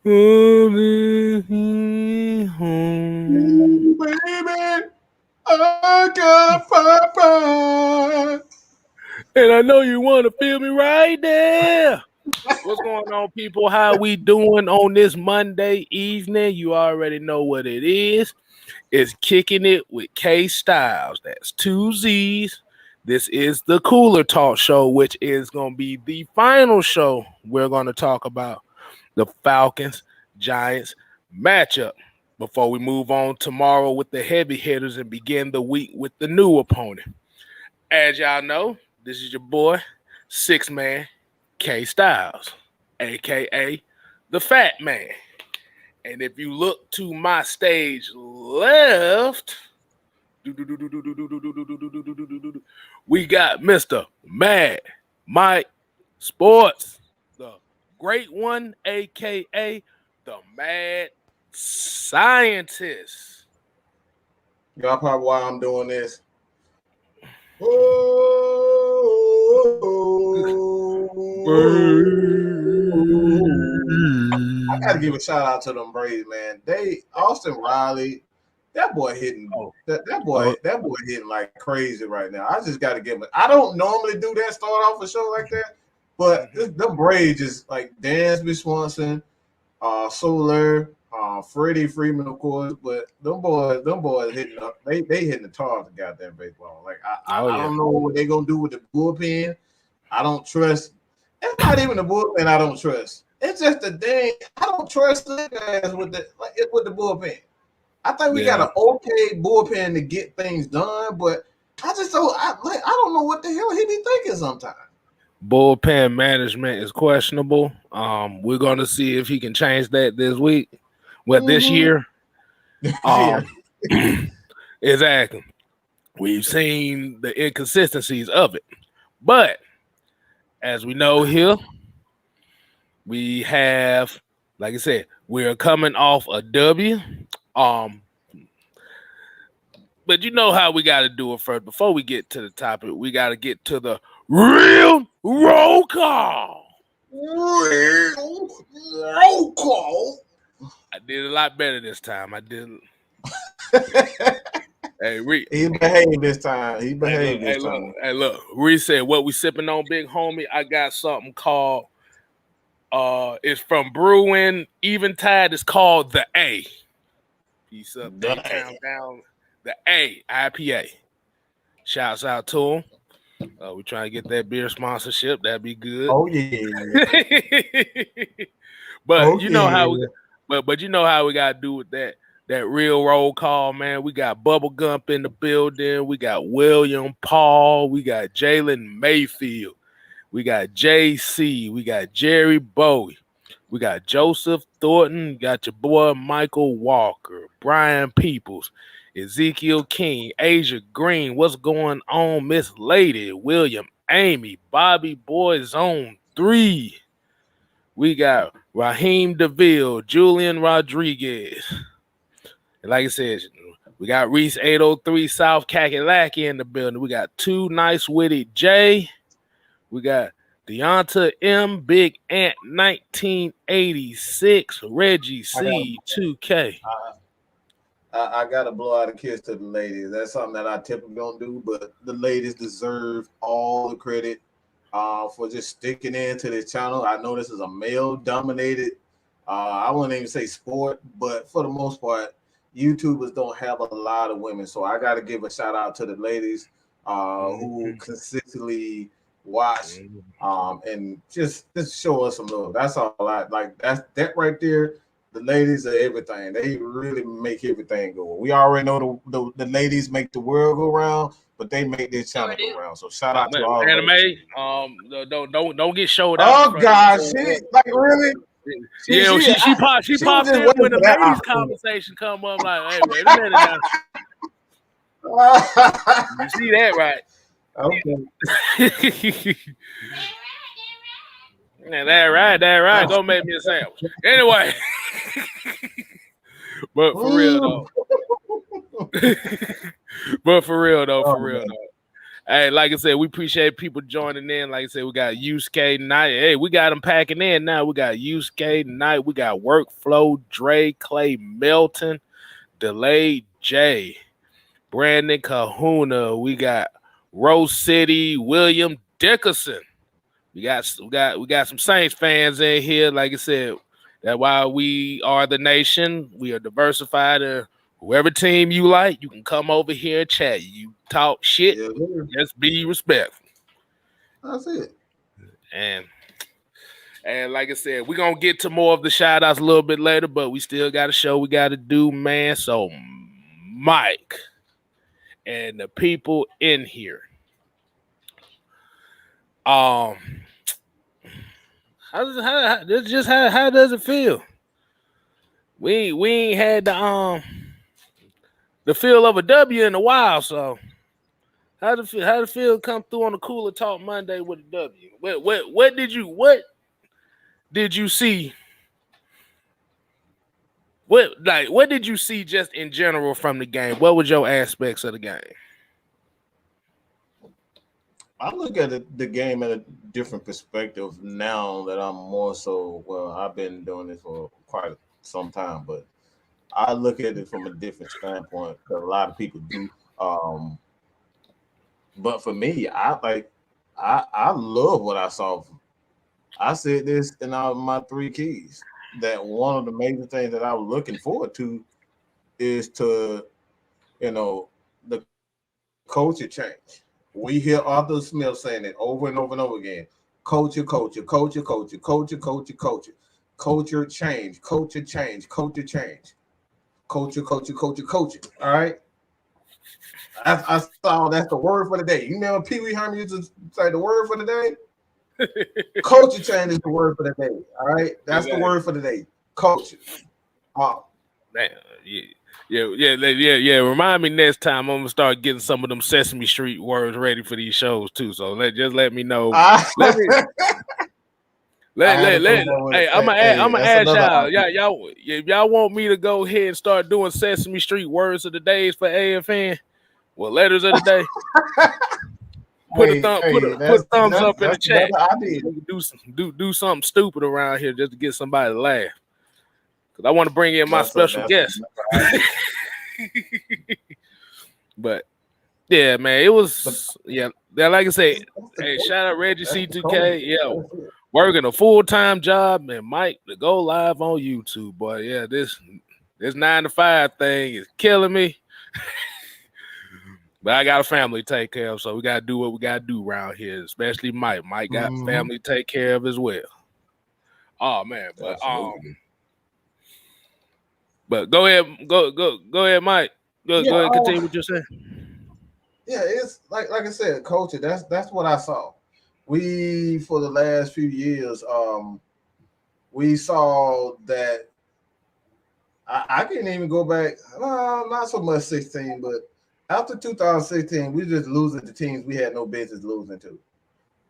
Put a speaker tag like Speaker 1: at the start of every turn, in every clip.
Speaker 1: Coming home.
Speaker 2: Ooh, baby, I got fire.
Speaker 1: And I know you want to feel me right there. What's going on, people? How we doing on this Monday evening? You already know what it is. It's kicking it with Kstylzz. That's two Z's. This is the Cooler Talk Show, which is going to be the final show. We're going to talk about the Falcons Giants matchup before we move on tomorrow with the heavy hitters and begin the week with the new opponent. As y'all know, this is your boy, six man, Kstylzz, aka the Fat Man. And if you look to my stage left, we got Mr. Mad Mike Sports, the great one, aka the Mad Scientist.
Speaker 2: Y'all probably why I'm doing this. I gotta give a shout out to them Braves, man. Austin Riley, that boy hitting that boy hitting like crazy right now. I just gotta give him. I don't normally do that, start off a show like that, but them Braves is like Dansby Swanson, Soler, Freddie Freeman, of course, but them boys hitting up. They hitting the tar of the goddamn baseball. Like I don't know what they gonna do with the bullpen. I don't trust. It's not even the bullpen I don't trust. It's just the thing I don't trust the guys with the bullpen. I think we got an okay bullpen to get things done, but I just don't. I don't know what the hell he be thinking sometimes.
Speaker 1: Bullpen management is questionable. We're going to see if he can change that this week. Well, this year. Exactly. We've seen the inconsistencies of it. But as we know here, we have, like I said, we're coming off a W. But you know how we got to do it first. Before we get to the topic, we got to get to the real roll call.
Speaker 2: Roll call.
Speaker 1: I did a lot better this time. I did. Hey,
Speaker 2: he behaved this time. He behaved this time.
Speaker 1: Look. Reese said, "What we sipping on, big homie?" I got something called. It's from Brewing Eventide. It's called the A. Peace up, down. The A IPA. Shouts out to him. We're trying to get that beer sponsorship. That'd be good.
Speaker 2: Oh yeah.
Speaker 1: But you know how we. But you know how we gotta do with that real roll call, man. We got Bubble Gump in the building. We got William Paul. We got Jalen Mayfield. We got JC. We got Jerry Bowie. We got Joseph Thornton. We got your boy Michael Walker, Brian Peoples, Ezekiel King, Asia Green. What's going on, Miss Lady, William, Amy, Bobby Boy Zone 3. We got Raheem DeVille, Julian Rodriguez. And like I said, we got Reese 803 South Kakalaki in the building. We got Too Nice Witty J. We got Deonta M, Big Ant 1986, Reggie C 2K.
Speaker 2: I gotta blow out a kiss to the ladies. That's something that I typically don't do, but the ladies deserve all the credit for just sticking into this channel. I know this is a male-dominated, I wouldn't even say sport, but for the most part, YouTubers don't have a lot of women. So I got to give a shout out to the ladies who consistently watch and just show us some love. That's all I like. That right there. The ladies are everything. They really make everything go. We already know the ladies make the world go round, but they make this channel go round. So shout out to all
Speaker 1: anime. Don't get showed out.
Speaker 2: Oh gosh, like really.
Speaker 1: She popped in when the ladies conversation come up. Like, hey, wait a minute now. You see that, right?
Speaker 2: Okay.
Speaker 1: That right. Go make me a sandwich. Anyway, but for real though. Hey, like I said, we appreciate people joining in. Like I said, we got Yusuke tonight. Hey, we got them packing in now. We got Yusuke tonight. We got Workflow, Dre, Clay Melton, Delayed J, Brandon Kahuna. We got Rose City, William Dickerson. We got some Saints fans in here. Like I said, that while we are the nation, we are diversified. Whoever team you like, you can come over here and chat. You talk shit, just be respectful.
Speaker 2: That's it.
Speaker 1: And like I said, we're gonna get to more of the shout outs a little bit later, but we still got a show we gotta do, man. So Mike and the people in here. How does it feel? We ain't had the feel of a W in a while, so how did it feel come through on the Cooler Talk Monday with a W? What did you see? What did you see just in general from the game? What was your aspects of the game?
Speaker 2: I look at the game at a different perspective now that I'm more so. Well, I've been doing this for quite some time, but I look at it from a different standpoint because a lot of people do. But for me, I love what I saw. I said this in all my three keys that one of the major things that I was looking forward to is to, the culture change. We hear Arthur Smith saying it over and over and over again. Culture, culture, culture, culture, culture, culture, culture, culture change, culture change, culture change, culture, culture, culture, culture. All right. I saw that's the word for the day. You remember Pee Wee Herman used to say the word for the day? Culture change is the word for the day. All right. That's the word for the day. Culture.
Speaker 1: Man, yeah. Remind me next time. I'm gonna start getting some of them Sesame Street words ready for these shows too. So let me know. Let me. Hey, I'm gonna ask y'all. If y'all want me to go ahead and start doing Sesame Street words of the days for AFN, well, letters of the day. Put a thumbs up in the chat. Do something stupid around here just to get somebody to laugh. Cause I want to bring in my special guest. But yeah, man, it was like I say, hey, shout out Reggie C2K. Yeah, working a full-time job, and Mike to go live on YouTube. Boy, yeah, this 9 to 5 thing is killing me. But I got a family to take care of, so we gotta do what we gotta do around here, especially Mike. Mike got family to take care of as well. Oh man, but go ahead, Mike. Go ahead, continue what you're saying.
Speaker 2: Yeah, it's like I said, culture. That's what I saw. We for the last few years, we saw that. I can't even go back. Not so much 16, but after 2016, we just losing to teams we had no business losing to.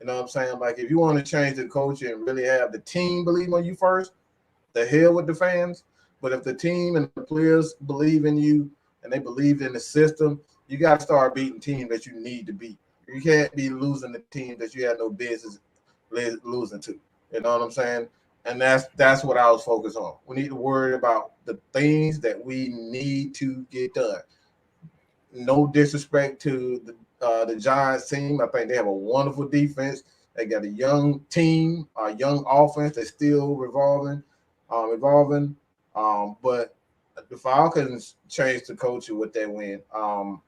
Speaker 2: You know what I'm saying? Like if you want to change the culture and really have the team believe on you first, the hell with the fans. But if the team and the players believe in you and they believe in the system, you got to start beating teams that you need to beat. You can't be losing the team that you had no business losing to. You know what I'm saying? And that's what I was focused on. We need to worry about the things that we need to get done. No disrespect to the Giants team. I think they have a wonderful defense. They got a young team, a young offense that's still evolving. But the Falcons changed the culture with that win.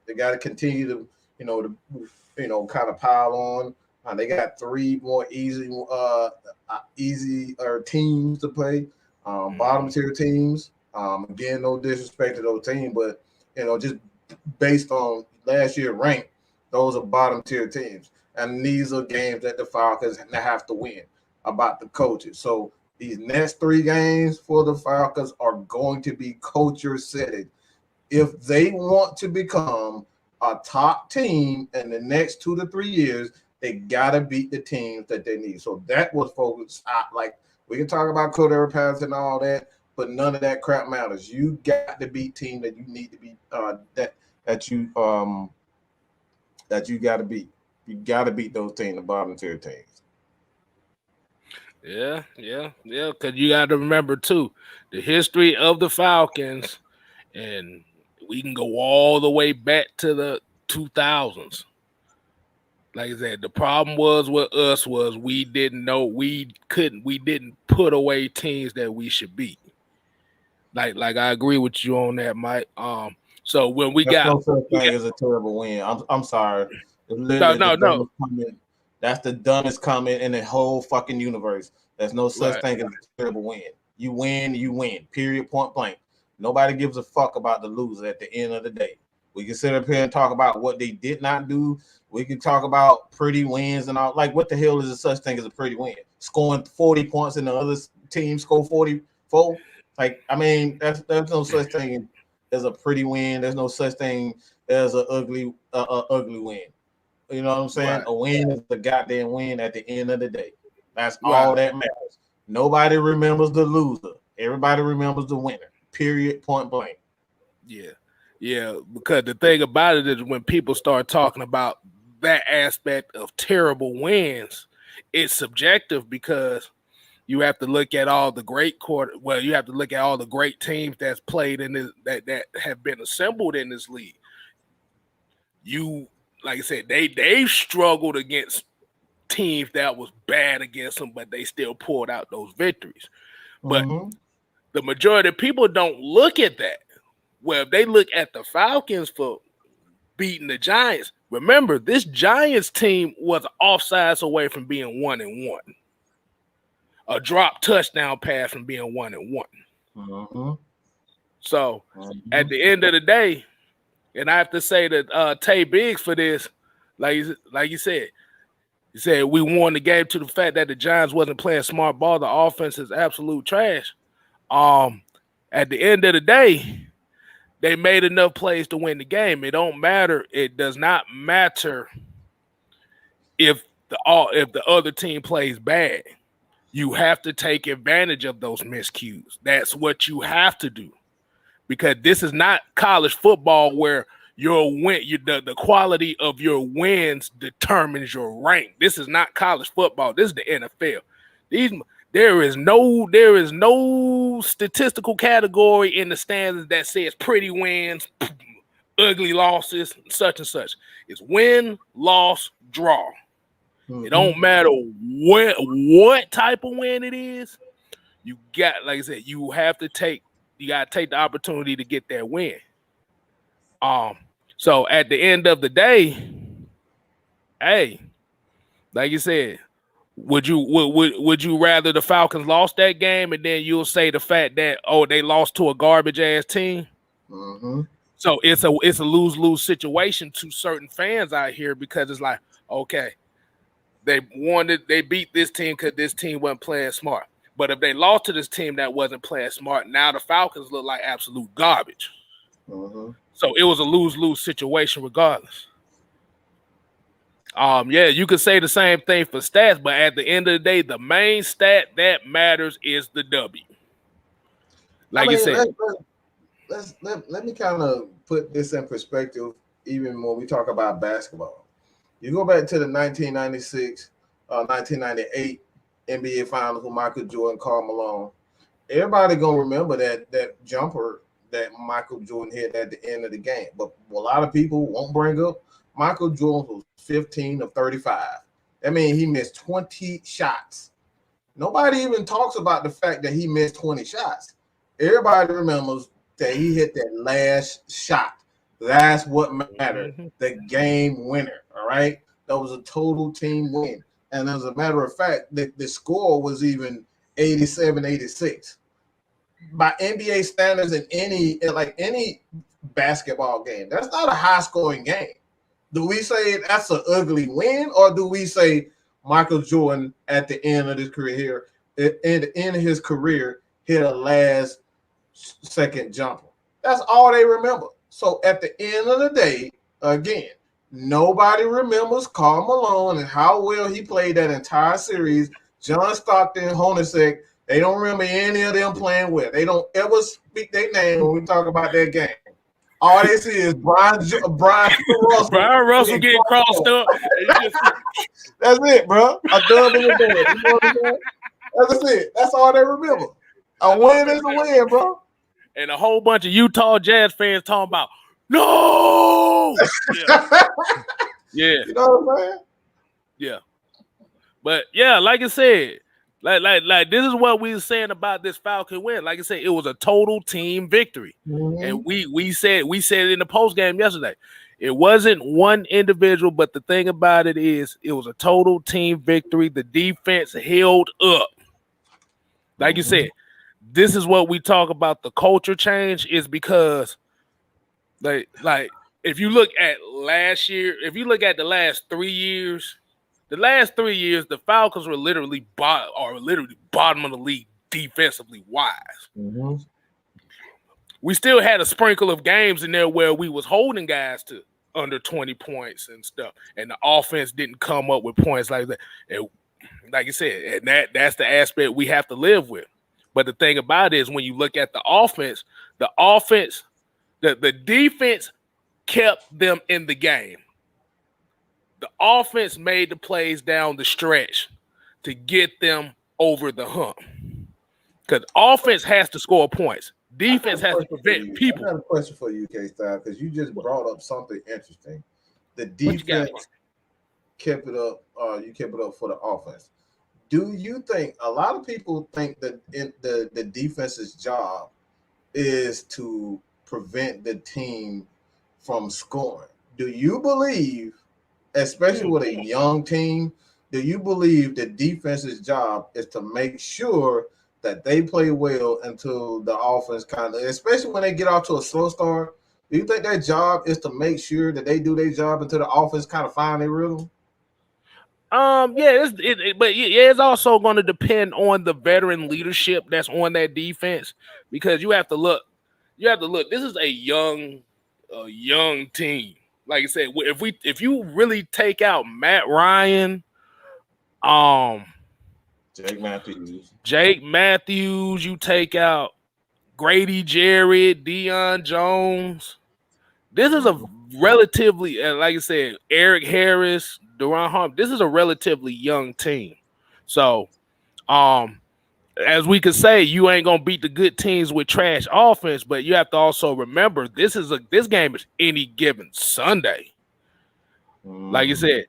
Speaker 2: They got to continue to, kind of pile on. They got 3 more easier teams to play. Bottom tier teams. Again, no disrespect to those teams, but just based on last year rank, those are bottom tier teams, and these are games that the Falcons have to win about the coaches. So these next 3 games for the Falcons are going to be culture setting. If they want to become a top team in the next 2 to 3 years, they gotta beat the teams that they need. So that was focused. Like we can talk about Cordero Patterson and all that, but none of that crap matters. You got to beat teams that you need to beat. That you got to beat. You got to beat those teams, the bottom tier teams.
Speaker 1: Yeah. Because you got to remember too, the history of the Falcons, and we can go all the way back to the 2000s. Like I said, the problem was with us was we didn't put away teams that we should beat. Like I agree with you on that, Mike. So when we
Speaker 2: There's
Speaker 1: got
Speaker 2: no such thing as a terrible win. I'm sorry. It's
Speaker 1: no
Speaker 2: literally the
Speaker 1: no no
Speaker 2: dumbest comment. That's the dumbest comment in the whole fucking universe. There's no such
Speaker 1: right
Speaker 2: thing as a terrible win. You win, you win. Period. Point blank. Nobody gives a fuck about the loser at the end of the day. We can sit up here and talk about what they did not do. We can talk about pretty wins and all. Like, what the hell is a such thing as a pretty win? Scoring 40 points and the other team score 44? Like, I mean, there's no such thing as a pretty win. There's no such thing as an ugly win. You know what I'm saying?
Speaker 1: right
Speaker 2: A win is a goddamn win at the end of the day. That's all
Speaker 1: right
Speaker 2: that matters. Nobody remembers the loser. Everybody remembers the winner. Period. Point blank.
Speaker 1: yeah. Because the thing about it is when people start talking about that aspect of terrible wins, it's subjective because you have to look at all the great you have to look at all the great teams that's played in this that have been assembled in this league. You like I said, they've struggled against teams that was bad against them, but they still pulled out those victories. But the majority of people don't look at that. Well, if they look at the Falcons for beating the Giants, remember this Giants team was offsides away from being 1-1. A drop touchdown pass from being 1-1. So at the end of the day, and I have to say that Tay Biggs for this, like you said, he said we won the game to the fact that the Giants wasn't playing smart ball. The offense is absolute trash. At the end of the day, they made enough plays to win the game. It don't matter. It does not matter if the other team plays bad. You have to take advantage of those miscues. That's what you have to do, because this is not college football where the quality of your wins determines your rank. This is not college football. This is the NFL. There is no statistical category in the standards that says pretty wins, ugly losses, such and such. It's win, loss, draw. It don't matter what type of win it is. You got, like I said, you gotta take the opportunity to get that win. So at the end of the day, hey, like you said, would you rather the Falcons lost that game and then you'll say the fact that they lost to a garbage ass team? So it's a lose-lose situation to certain fans out here, because it's like, okay, they beat this team because this team wasn't playing smart. But if they lost to this team that wasn't playing smart, now the Falcons look like absolute garbage. So it was a lose-lose situation regardless. Yeah, you could say the same thing for stats, but at the end of the day, the main stat that matters is the W. Like you said.
Speaker 2: Let me kind of put this in perspective, even when we talk about basketball. You go back to the 1996, 1998 NBA Finals with Michael Jordan, Karl Malone. Everybody gonna remember that jumper that Michael Jordan hit at the end of the game. But a lot of people won't bring up Michael Jordan was 15 of 35. That means he missed 20 shots. Nobody even talks about the fact that he missed 20 shots. Everybody remembers that he hit that last shot. That's what mattered. The game winner. All right. That was a total team win. And as a matter of fact, the score was even 87-86. By NBA standards, in any basketball game, that's not a high scoring game. Do we say that's an ugly win, or do we say Michael Jordan at the end of his career hit a last second jumper? That's all they remember. So at the end of the day, again, nobody remembers Karl Malone and how well he played that entire series. John Stockton, Hornacek, they don't remember any of them playing well. They don't ever speak their name when we talk about that game. All they see is Brian Russell.
Speaker 1: Brian Russell getting crossed up.
Speaker 2: That's it, bro. A dub in the bed. You know what I'm saying? That's it. That's all they remember. A win is a win, bro.
Speaker 1: And a whole bunch of Utah Jazz fans talking about, no! Yeah. Yeah.
Speaker 2: You know what I'm saying?
Speaker 1: Yeah. But, yeah, like I said, like this is what we were saying about this Falcon win. Like I said, it was a total team victory. Mm-hmm. And we said it in the post game yesterday. It wasn't one individual, but the thing about it is it was a total team victory. The defense held up. Like you said, this is what we talk about. The culture change is because like if you look at last year, if you look at the last 3 years, the Falcons were literally bottom of the league defensively wise. Mm-hmm. We still had a sprinkle of games in there where we was holding guys to under 20 points and stuff, and the offense didn't come up with points like that. And like you said, and that's the aspect we have to live with. But the thing about it is when you look at the defense kept them in the game. The offense made the plays down the stretch to get them over the hump. Because offense has to score points. Defense has to prevent people.
Speaker 2: I got a question for you, Kstylzz, because you just brought up something interesting. The defense kept it up. You kept it up for the offense. Do you think a lot of people think that the defense's job is to prevent the team from scoring? Do you believe, especially with a young team, do you believe the defense's job is to make sure that they play well until the offense kind of, especially when they get off to a slow start? Do you think their job is to make sure that they do their job until the offense kind of find their rhythm?
Speaker 1: It's also going to depend on the veteran leadership that's on that defense, because you have to look. This is a young team. Like I said, if you really take out Matt Ryan, Jake Matthews, you take out Grady Jarrett, Deion Jones. This is a relatively, like I said, Eric Harris, Duron Harmon. This is a relatively young team. So, as we could say, you ain't gonna beat the good teams with trash offense, but you have to also remember this game is any given Sunday. Like I said,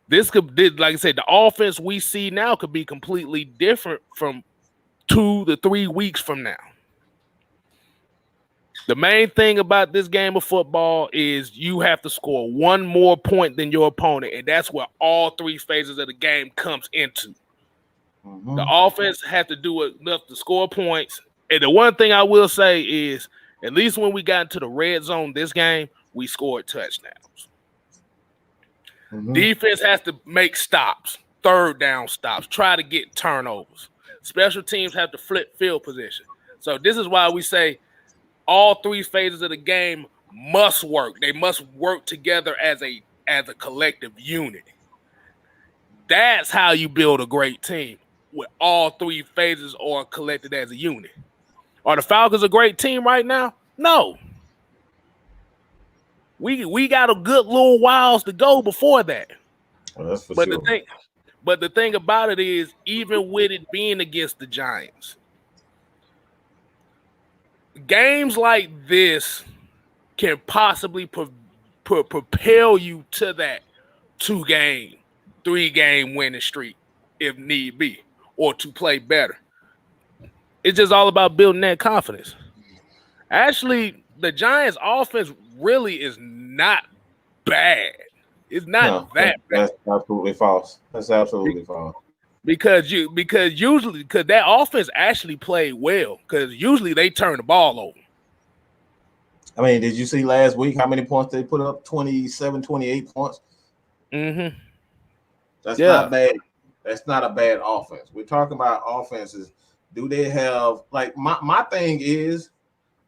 Speaker 1: the offense we see now could be completely different from 2 to 3 weeks from now. The main thing about this game of football is you have to score one more point than your opponent, and that's where all 3 phases of the game comes into. Mm-hmm. The offense has to do enough to score points. And the one thing I will say is, at least when we got into the red zone this game, we scored touchdowns. Mm-hmm. Defense has to make stops, third down stops, try to get turnovers. Special teams have to flip field position. So this is why we say all 3 phases of the game must work. They must work together as a collective unit. That's how you build a great team, with all 3 phases are collected as a unit. Are the Falcons a great team right now? No. We got a good little whiles to go before that.
Speaker 2: Well, that's for sure.
Speaker 1: The thing about it is, even with it being against the Giants, games like this can possibly propel you to that 2-game, 3-game winning streak if need be, or to play better. It's just all about building that confidence. Actually, the Giants' offense really is not bad. It's not that bad.
Speaker 2: That's absolutely false. That's absolutely false.
Speaker 1: Because that offense actually played well, because usually they turn the ball over.
Speaker 2: I mean, did you see last week how many points they put up? 27, 28 points.
Speaker 1: Mm-hmm.
Speaker 2: That's not bad. That's not a bad offense. We're talking about offenses. Do they have, like, my thing is,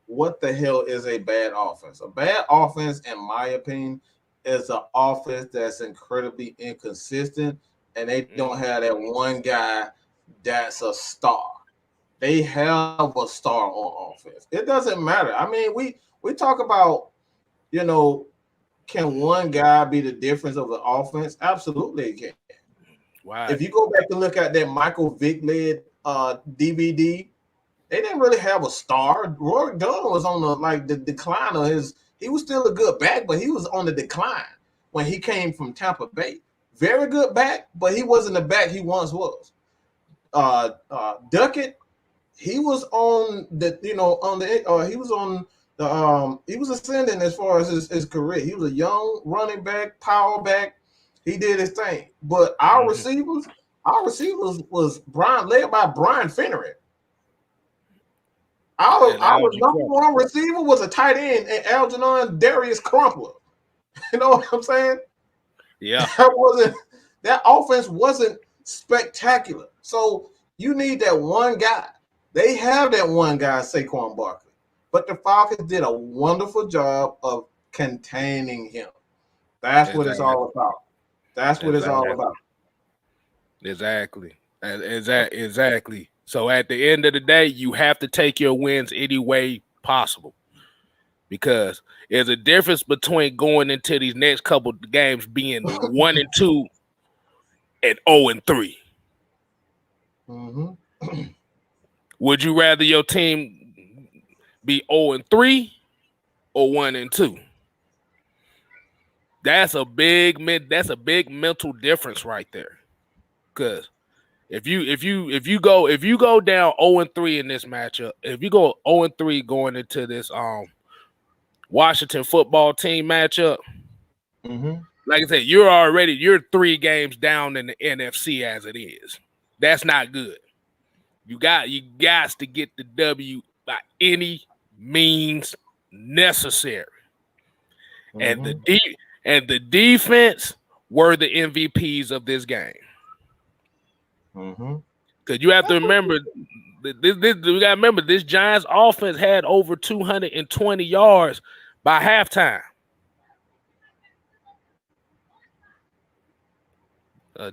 Speaker 2: what the hell is a bad offense? A bad offense, in my opinion, is an offense that's incredibly inconsistent, and they don't have that one guy that's a star. They have a star on offense. It doesn't matter. I mean, we talk about you know, can one guy be the difference of the offense? Absolutely, it can.
Speaker 1: Wow.
Speaker 2: If you go back and look at that Michael Vick led DVD, they didn't really have a star. Roy Dunn was on the decline of his. He was still a good back, but he was on the decline when he came from Tampa Bay. Very good back, but he wasn't the back he once was. Duckett, he was on the he was ascending as far as his career. He was a young running back, power back. He did his thing. But our receivers was led by Brian Finneran. Our number one receiver was a tight end, and Algernon Darius Crumpler. You know what I'm saying?
Speaker 1: Yeah.
Speaker 2: That offense wasn't spectacular. So you need that one guy. They have that one guy, Saquon Barkley. But the Falcons did a wonderful job of containing him. That's what it's all about. That's what it's all about.
Speaker 1: Exactly. Exactly. So at the end of the day, you have to take your wins any way possible, because there's a difference between going into these next couple of games being 1-2 and 0-3.
Speaker 2: Mm-hmm.
Speaker 1: Would you rather your team be 0-3 or 1-2? That's a big mental difference right there. Because if you go down 0-3 in this matchup, if you go 0-3 going into this Washington football team matchup, like I said, you're 3 games down in the NFC as it is. That's not good. You got to get the W by any means necessary. And the defense were the MVPs of this game. Because you have to remember, this Giants offense had over 220 yards by halftime.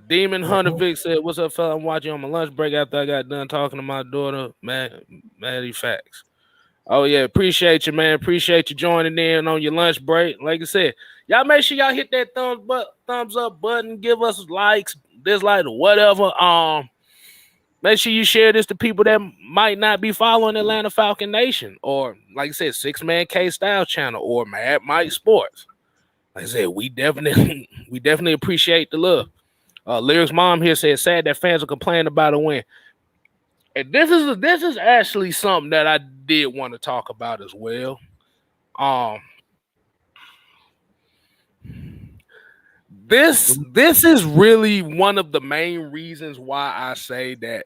Speaker 1: Demon Hunter Vic said, "What's up, fella? I'm watching on my lunch break after I got done talking to my daughter. Maddie Facts. Oh, yeah. Appreciate you, man. Appreciate you joining in on your lunch break. Like I said, y'all make sure y'all hit that thumbs up button. Give us likes, dislike, or whatever. Make sure you share this to people that might not be following Atlanta Falcon Nation, or like I said, Six-Man Kstylzz channel, or Mad Mike Sports. Like I said, we definitely appreciate the love. Lyrics mom here said, sad that fans are complaining about a win. And this is actually something that I did want to talk about as well. This is really one of the main reasons why I say that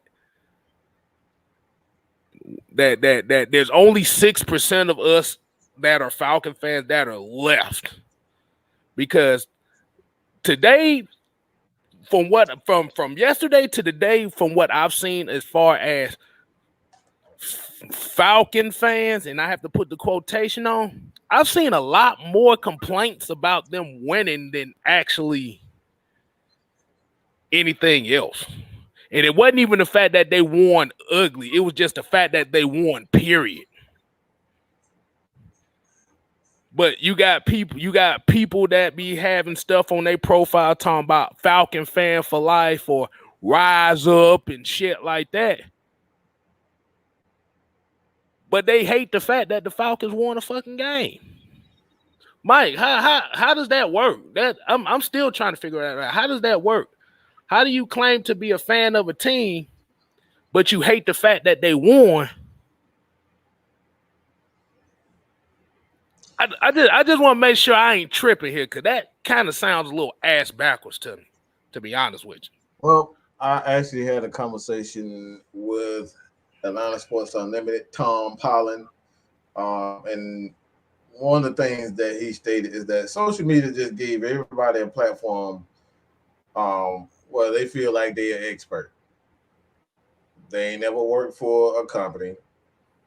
Speaker 1: there's only 6% of us that are Falcon fans that are left. Because today, from yesterday to today, from what I've seen as far as Falcon fans, and I have to put the quotation on, I've seen a lot more complaints about them winning than actually anything else. And it wasn't even the fact that they won ugly. It was just the fact that they won, period. But you got people that be having stuff on their profile talking about Falcon fan for life or rise up and shit like that. But they hate the fact that the Falcons won a fucking game. Mike, how does that work? I'm still trying to figure that out. How does that work? How do you claim to be a fan of a team, but you hate the fact that they won? I just want to make sure I ain't tripping here, because that kind of sounds a little ass backwards to me, to be honest with you.
Speaker 2: Well, I actually had a conversation with Atlanta Sports Unlimited, Tom Pollen, and one of the things that he stated is that social media just gave everybody a platform where they feel like they're an expert. They ain't never worked for a company.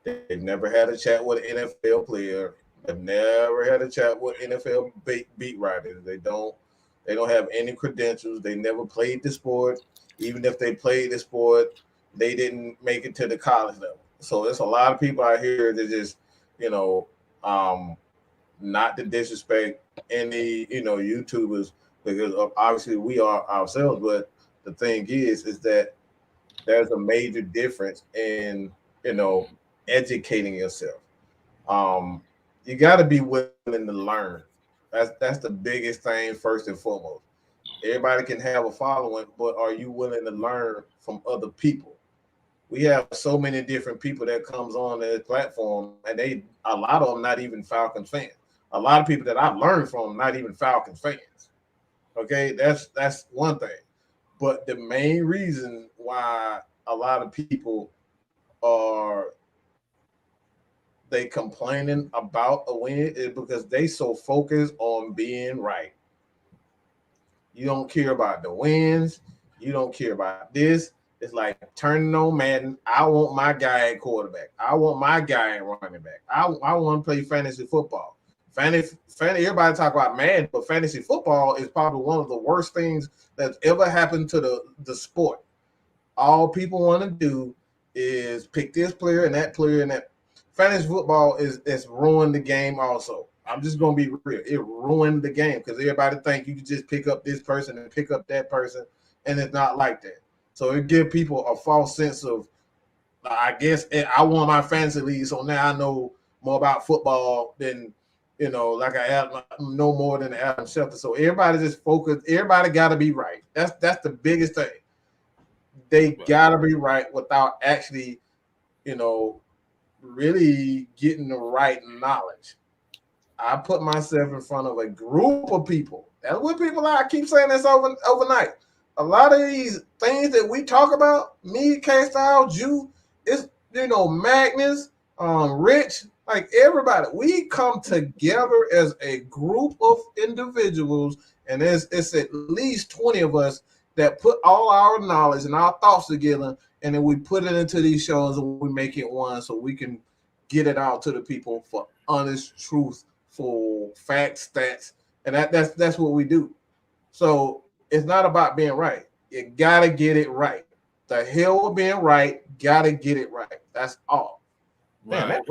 Speaker 2: They've never had a chat with an NFL player. They've never had a chat with NFL beat writers. They don't have any credentials. They never played the sport. Even if they played the sport, they didn't make it to the college level. So there's a lot of people out here that just, not to disrespect any, YouTubers, because obviously we are ourselves. But the thing is that there's a major difference in, educating yourself. You got to be willing to learn. That's the biggest thing first and foremost. Everybody can have a following, but are you willing to learn from other people? We have so many different people that comes on this platform, and a lot of them not even Falcons fans. A lot of people that I've learned from not even Falcons fans. Okay, that's one thing. But the main reason why a lot of people are they complaining about a win is because they so focused on being right. You don't care about the wins. You don't care about this. It's like turning on Madden. I want my guy at quarterback. I want my guy at running back. I want to play fantasy football. Fantasy, everybody talk about Madden, but fantasy football is probably one of the worst things that's ever happened to the sport. All people want to do is pick this player and that player and that. Fantasy football is ruined the game also. I'm just gonna be real. It ruined the game because everybody think you can just pick up this person and pick up that person, and it's not like that. So it give people a false sense of, I guess I won my fantasy league, so now I know more about football than like I know more than Adam Schefter. So everybody just focused. Everybody got to be right. That's the biggest thing. They got to be right without actually, really getting the right knowledge. I put myself in front of a group of people. That's what people are. I keep saying this overnight. A lot of these things that we talk about, me, Kstylzz, you, it's Magnus, Rich, like everybody. We come together as a group of individuals, and it's at least 20 of us that put all our knowledge and our thoughts together, and then we put it into these shows and we make it one so we can get it out to the people for honest, truthful facts, stats, and that's what we do. So it's not about being right. You gotta get it right. The hell with being right, gotta get it right. That's all.
Speaker 1: Right.
Speaker 2: Man,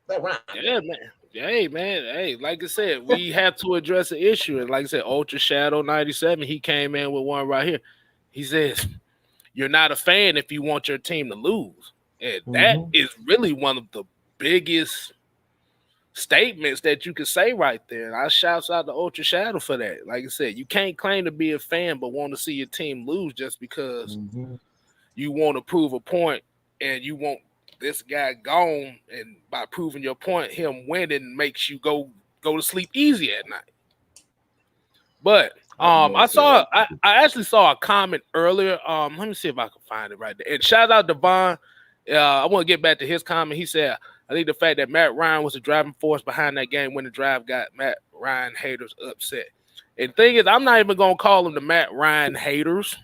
Speaker 2: that rhyme.
Speaker 1: Yeah, man. Hey, man. Hey, like I said, we have to address the issue. And like I said, Ultra Shadow 97, he came in with one right here. He says, you're not a fan if you want your team to lose. And that is really one of the biggest statements that you could say right there. And I shouts out to Ultra Shadow for that. Like I said, you can't claim to be a fan but want to see your team lose just because you want to prove a point and you want this guy gone, and by proving your point, him winning makes you go to sleep easy at night. But I actually saw a comment earlier. Let me see if I can find it right there. And shout out to Devon. I want to get back to his comment. He said, I think the fact that Matt Ryan was the driving force behind that game when the drive got Matt Ryan haters upset. And the thing is, I'm not even going to call them the Matt Ryan haters.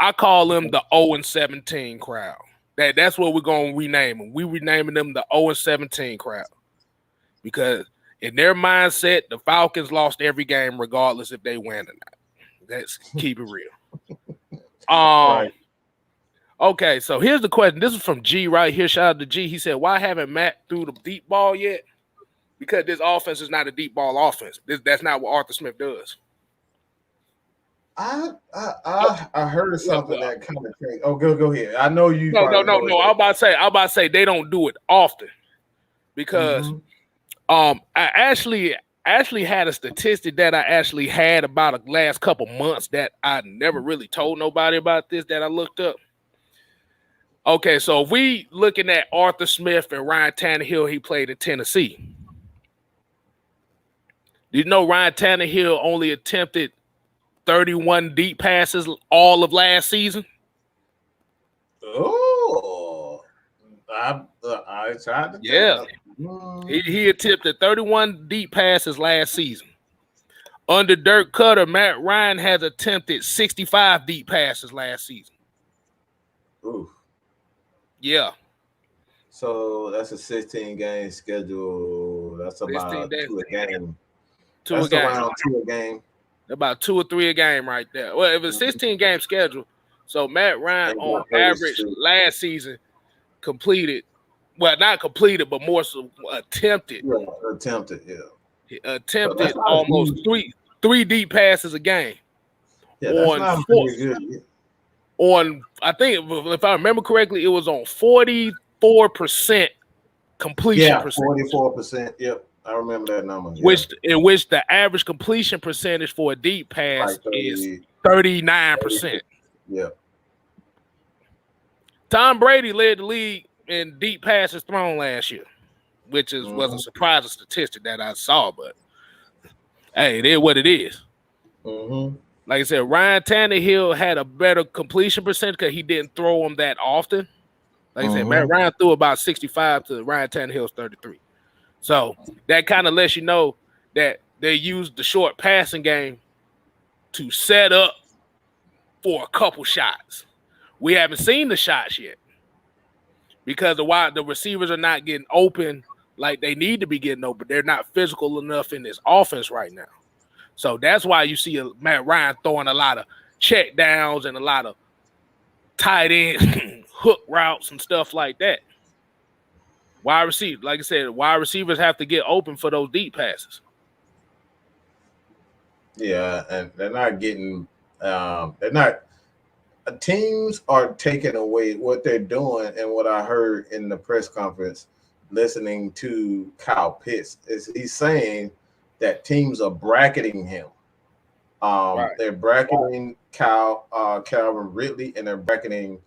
Speaker 1: I call them the 0-17 crowd. That's what we're going to rename them. We renaming them the 0-17 crowd. Because in their mindset, the Falcons lost every game regardless if they win or not. Let's keep it real.
Speaker 2: Right.
Speaker 1: Okay, so here's the question. This is from G right here. Shout out to G. He said, why haven't Matt threw the deep ball yet? Because this offense is not a deep ball offense. That's not what Arthur Smith does.
Speaker 2: I heard something that kind of thing. Oh, go ahead. I know you.
Speaker 1: No. I'm about to say they don't do it often because I actually had a statistic that I actually had about the last couple months that I never really told nobody about this that I looked up. Okay, so if we looking at Arthur Smith and Ryan Tannehill, he played in Tennessee. Did you know Ryan Tannehill only attempted 31 deep passes all of last season?
Speaker 2: Oh, I tried to.
Speaker 1: Yeah, he attempted 31 deep passes last season. Under Dirk Cutter, Matt Ryan has attempted 65 deep passes last season.
Speaker 2: Ooh.
Speaker 1: Yeah.
Speaker 2: So that's a 16-game schedule. That's about 2 a game.
Speaker 1: Around
Speaker 2: 2 a game.
Speaker 1: About 2 or 3 a game right there. Well, if it's a 16-game schedule, so Matt Ryan on average last season completed well, not completed, but more so attempted.
Speaker 2: Yeah, attempted, yeah.
Speaker 1: He attempted almost three deep passes a game.
Speaker 2: Yeah, that's not very good. Yeah.
Speaker 1: On, I think if I remember correctly, it was on 44% completion percentage.
Speaker 2: 44%. Yep, I remember that number.
Speaker 1: In which the average completion percentage for a deep pass is 39%.
Speaker 2: Yeah.
Speaker 1: Tom Brady led the league in deep passes thrown last year, which was a surprising statistic that I saw. But hey, it is what it is. Like I said, Ryan Tannehill had a better completion percentage because he didn't throw them that often. Like I said, Matt Ryan threw about 65 to Ryan Tannehill's 33. So that kind of lets you know that they used the short passing game to set up for a couple shots. We haven't seen the shots yet because the receivers are not getting open like they need to be getting open. They're not physical enough in this offense right now. So that's why you see Matt Ryan throwing a lot of check downs and a lot of tight end hook routes and stuff like that. Wide receiver, like I said, wide receivers have to get open for those deep passes.
Speaker 2: Yeah, and they're not getting teams are taking away what they're doing, and what I heard in the press conference listening to Kyle Pitts is he's saying that teams are bracketing him. They're bracketing Calvin Ridley, and they're bracketing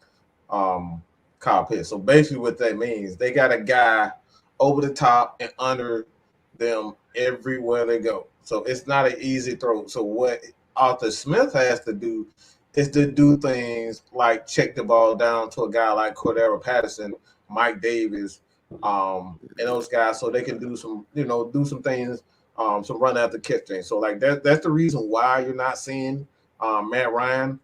Speaker 2: Kyle Pitts. So basically what that means, they got a guy over the top and under them everywhere they go. So it's not an easy throw. So what Arthur Smith has to do is to do things like check the ball down to a guy like Cordero Patterson, Mike Davis, and those guys, so they can do some things, some run after catch things. So like that's the reason why you're not seeing Matt Ryan.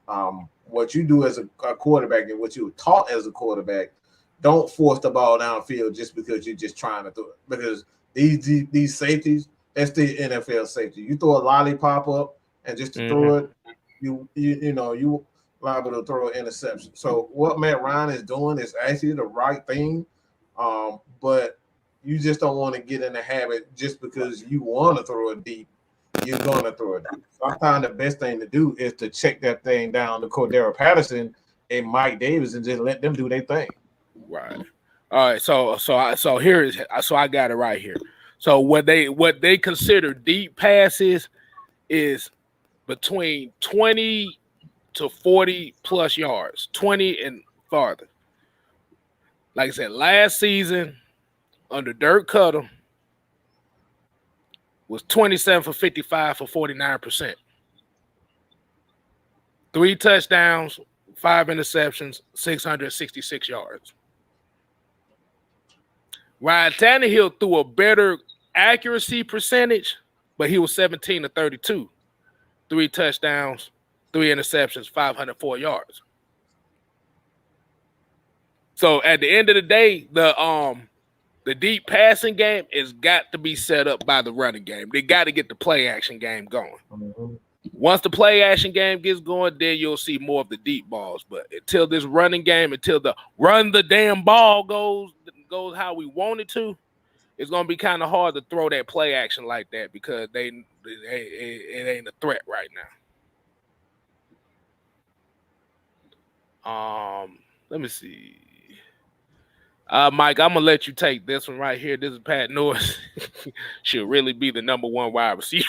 Speaker 2: What you do as a quarterback and what you were taught as a quarterback, don't force the ball downfield just because you're just trying to throw it. Because these safeties, that's the NFL safety. You throw a lollipop up and just to throw it, you liable to throw an interception. So what Matt Ryan is doing is actually the right thing, but you just don't want to get in the habit just because you want to throw it deep. You're going to throw it deep. So I find the best thing to do is to check that thing down to Cordero Patterson and Mike Davis and just let them do their thing.
Speaker 1: Right. All right. So I got it right here. So what they consider deep passes is between 20 to 40 plus yards, 20 and farther. Like I said, last season under Dirk Cutter was 27 for 55 for 49%. 3 touchdowns, 5 interceptions, 666 yards. Ryan Tannehill threw a better accuracy percentage, but he was 17 to 32. 3 touchdowns, 3 interceptions, 504 yards. So at the end of the day, the deep passing game has got to be set up by the running game. They got to get the play action game going. Once the play action game gets going, then you'll see more of the deep balls. But until this running game, until the run the damn ball goes how we want it to, it's gonna be kind of hard to throw that play action like that because it ain't a threat right now. Let me see. Mike, I'm gonna let you take this one right here. This is Pat Norris. Should really be the number 1 wide receiver.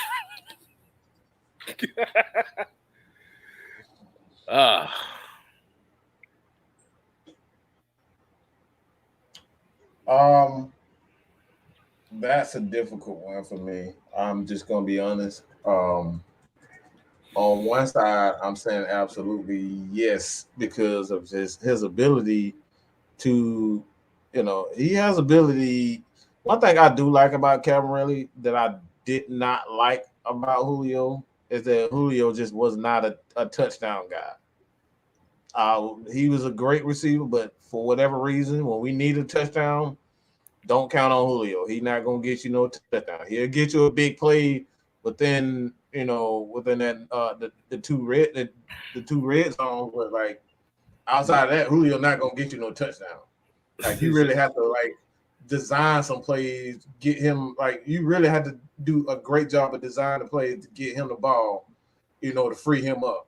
Speaker 2: That's a difficult one for me. I'm just gonna be honest. On one side, I'm saying absolutely yes because of just his ability to, he has ability. One thing I do like about Calvin Ridley that I did not like about Julio is that Julio just was not a touchdown guy. He was a great receiver, but for whatever reason, when we need a touchdown, don't count on Julio. He's not gonna get you no touchdown. He'll get you a big play within that the two red zones, but like outside of that, Julio not gonna get you no touchdown. Like you really have to design some plays, get him like you really had to do a great job of designing plays to get him the ball, to free him up.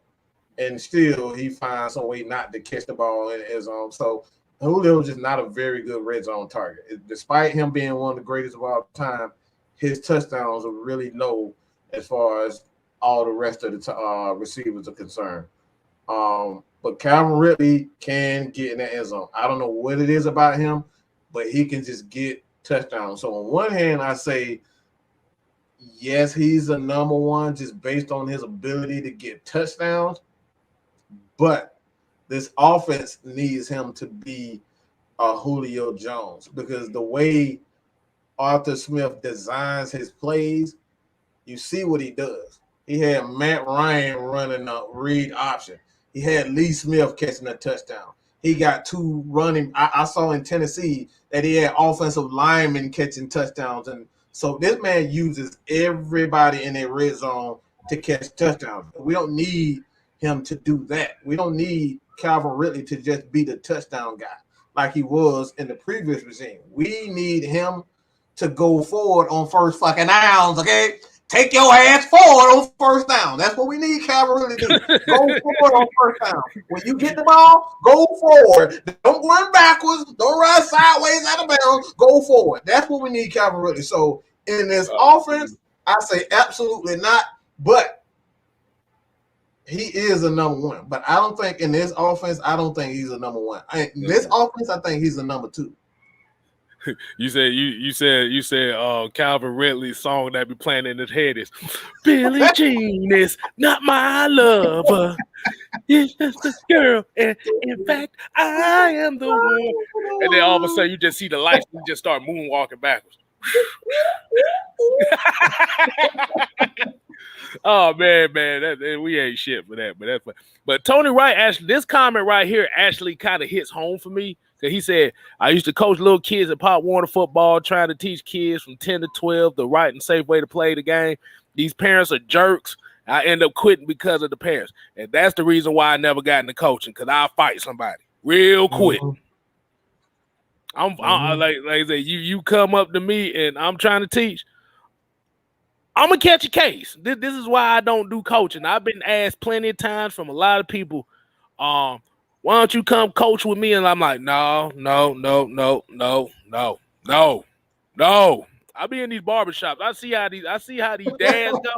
Speaker 2: And still he finds some way not to catch the ball in his zone. So Julio is just not a very good red zone target. Despite him being one of the greatest of all time, his touchdowns are really low as far as all the rest of the receivers are concerned. But Calvin Ridley can get in the end zone. I don't know what it is about him, but he can just get touchdowns. So on one hand, I say, yes, he's a number one just based on his ability to get touchdowns. But this offense needs him to be a Julio Jones because the way Arthur Smith designs his plays, you see what he does. He had Matt Ryan running a read option. He had Lee Smith catching a touchdown. He got two running. I saw in Tennessee that he had offensive linemen catching touchdowns. And so this man uses everybody in their red zone to catch touchdowns. We don't need him to do that. We don't need Calvin Ridley to just be the touchdown guy like he was in the previous regime. We need him to go forward on first fucking downs, okay? Take your ass forward on first down. That's what we need Calvin Ridley to do. Go forward on first down. When you get the ball, go forward. Don't run backwards. Don't run sideways out of bounds. Go forward. That's what we need Calvin Ridley. So in this offense, I say absolutely not. But he is a number one. But I don't think in this offense, I don't think he's a number one. In this offense, I think he's a number two.
Speaker 1: You said Calvin Ridley's song that be playing in his head is Billie Jean is not my lover. It's just a girl. And in fact, I am the one. And then all of a sudden you just see the lights and you just start moonwalking backwards. Oh man, we ain't shit for that, but that's fun. But Tony Wright actually, this comment right here actually kind of hits home for me. He said, I used to coach little kids at Pop Warner football, trying to teach kids from 10 to 12 the right and safe way to play the game. These parents are jerks. I end up quitting because of the parents. And that's the reason why I never got into coaching, because I'll fight somebody real quick. I'm like I said, you come up to me and I'm trying to teach, I'm going to catch a case. This is why I don't do coaching. I've been asked plenty of times from a lot of people, why don't you come coach with me? And I'm like, no. I be in these barbershops. I see how these dads go.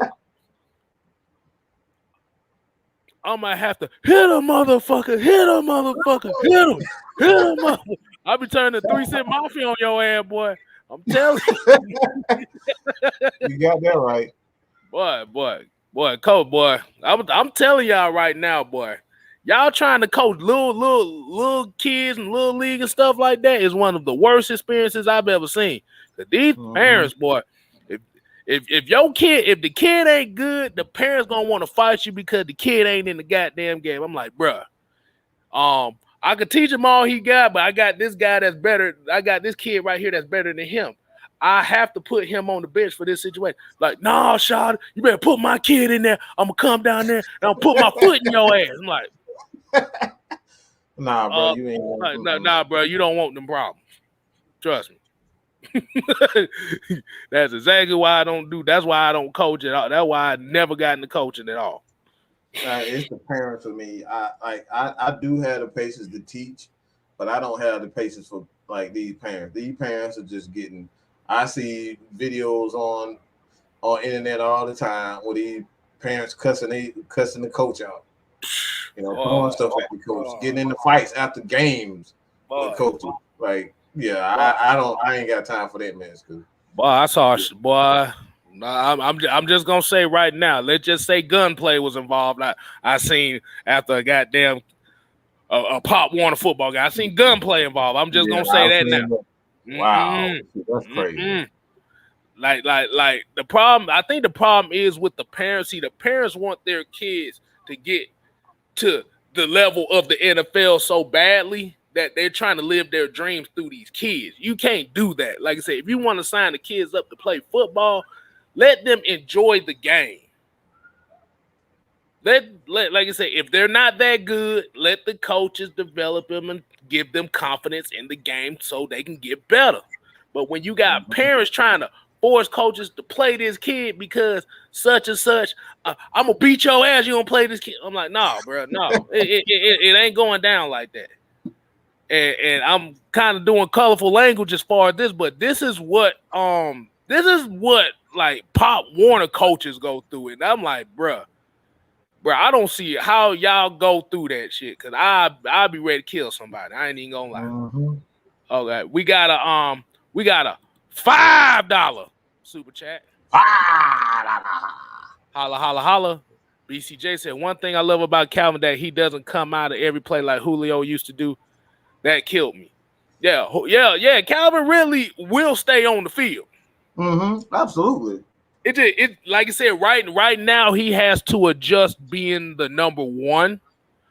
Speaker 1: I might have to hit a motherfucker. I be turning the 3 Cent Mafia on your ass, boy. I'm telling you.
Speaker 2: You got that right.
Speaker 1: Boy, coach, boy. I'm telling y'all right now, boy. Y'all trying to coach little kids and little league and stuff like that is one of the worst experiences I've ever seen. Cause these parents, boy, if the kid ain't good, the parents gonna want to fight you because the kid ain't in the goddamn game. I'm like, bruh, I could teach him all he got, but I got this guy that's better. I got this kid right here that's better than him. I have to put him on the bench for this situation. Like, nah, Shad, you better put my kid in there. I'm gonna come down there and I'll put my foot in your ass. I'm like,
Speaker 2: nah, bro, you ain't.
Speaker 1: Nah, bro, you don't want them problems. Trust me. That's exactly why I don't do. That's why I don't coach at all. That's why I never got into coaching at all.
Speaker 2: It's the parents for me. I do have the patience to teach, but I don't have the patience for like these parents. These parents are just getting. I see videos on internet all the time where these parents cussing the coach out. Throwing stuff at the coach, getting into fights after games with coaches. Like, yeah, I ain't got time for that, man.
Speaker 1: Boy, I saw boy. I'm just gonna say right now. Let's just say gunplay was involved. I seen after a goddamn a Pop Warner football guy. I seen gunplay involved. I'm just gonna say that now.
Speaker 2: Wow, that's crazy.
Speaker 1: Like the problem. I think the problem is with the parents. See, the parents want their kids to get to the level of the NFL so badly that they're trying to live their dreams through these kids. You can't do that. Like I said, if you want to sign the kids up to play football, let them enjoy the game. Let like I said, if they're not that good, let the coaches develop them and give them confidence in the game so they can get better. But when you got parents trying to force coaches to play this kid because such and such, I'm gonna beat your ass. You gonna play this kid? I'm like, no, bro, no, it ain't going down like that. And I'm kind of doing colorful language as far as this, but this is what like Pop Warner coaches go through it. And I'm like, bro, I don't see how y'all go through that shit, because I'll be ready to kill somebody. I ain't even gonna lie.
Speaker 2: Mm-hmm.
Speaker 1: Okay, we got a $5 super chat. Holla, holla, holla. BCJ said, one thing I love about Calvin that he doesn't come out of every play like Julio used to do. That killed me. Yeah. Calvin really will stay on the field.
Speaker 2: Mm-hmm. Absolutely.
Speaker 1: It like I said, right now he has to adjust being the number one.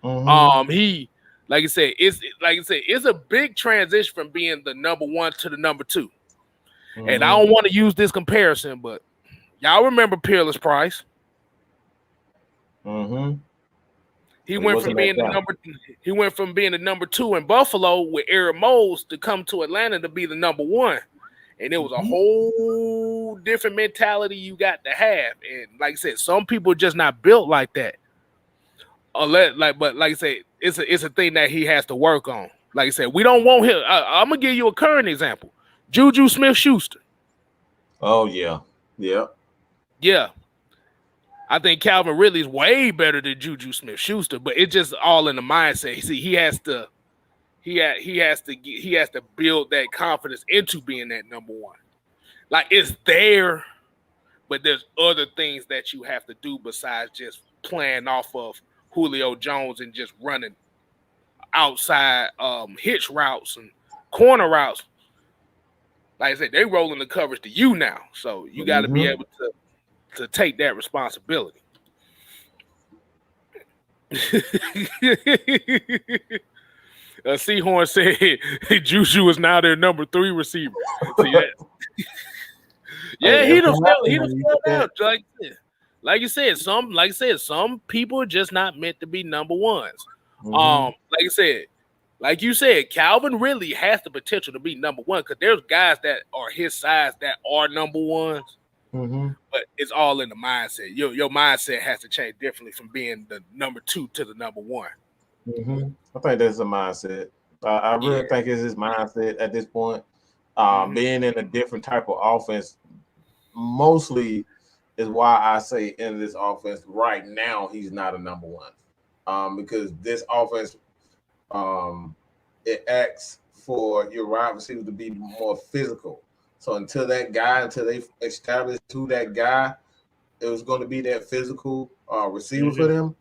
Speaker 2: Mm-hmm.
Speaker 1: It's a big transition from being the number one to the number two.
Speaker 2: Mm-hmm.
Speaker 1: And I don't want to use this comparison, but y'all remember Peerless Price?
Speaker 2: Mm-hmm.
Speaker 1: He went from being the number two in Buffalo with Eric Moles to come to Atlanta to be the number one. And it was a whole different mentality you got to have. And like I said, some people are just not built like that. But like I said, it's a thing that he has to work on. Like I said, we don't want him. I'm gonna give you a current example. Juju Smith-Schuster.
Speaker 2: Oh yeah.
Speaker 1: Yeah. I think Calvin Ridley is way better than Juju Smith-Schuster, but it's just all in the mindset. See, he has to build that confidence into being that number one. Like, it's there, but there's other things that you have to do besides just playing off of Julio Jones and just running outside hitch routes and corner routes. Like I said, they rolling the coverage to you now, so you got to be able to take that responsibility. Seahorn said Juju is now their number 3 receiver. See that? Yeah, he done fell down. Like you said, some people are just not meant to be number ones. Like you said, Calvin Ridley has the potential to be number one, because there's guys that are his size that are number ones. But it's all in the mindset. Your mindset has to change differently from being the number 2 to the number 1.
Speaker 2: I think that's a mindset. I really think it's his mindset at this point. Being in a different type of offense mostly is why I say in this offense right now he's not a number 1. Because this offense it asks for your wide receiver to be more physical. So until they establish who that guy it was going to be, that physical receiver for them,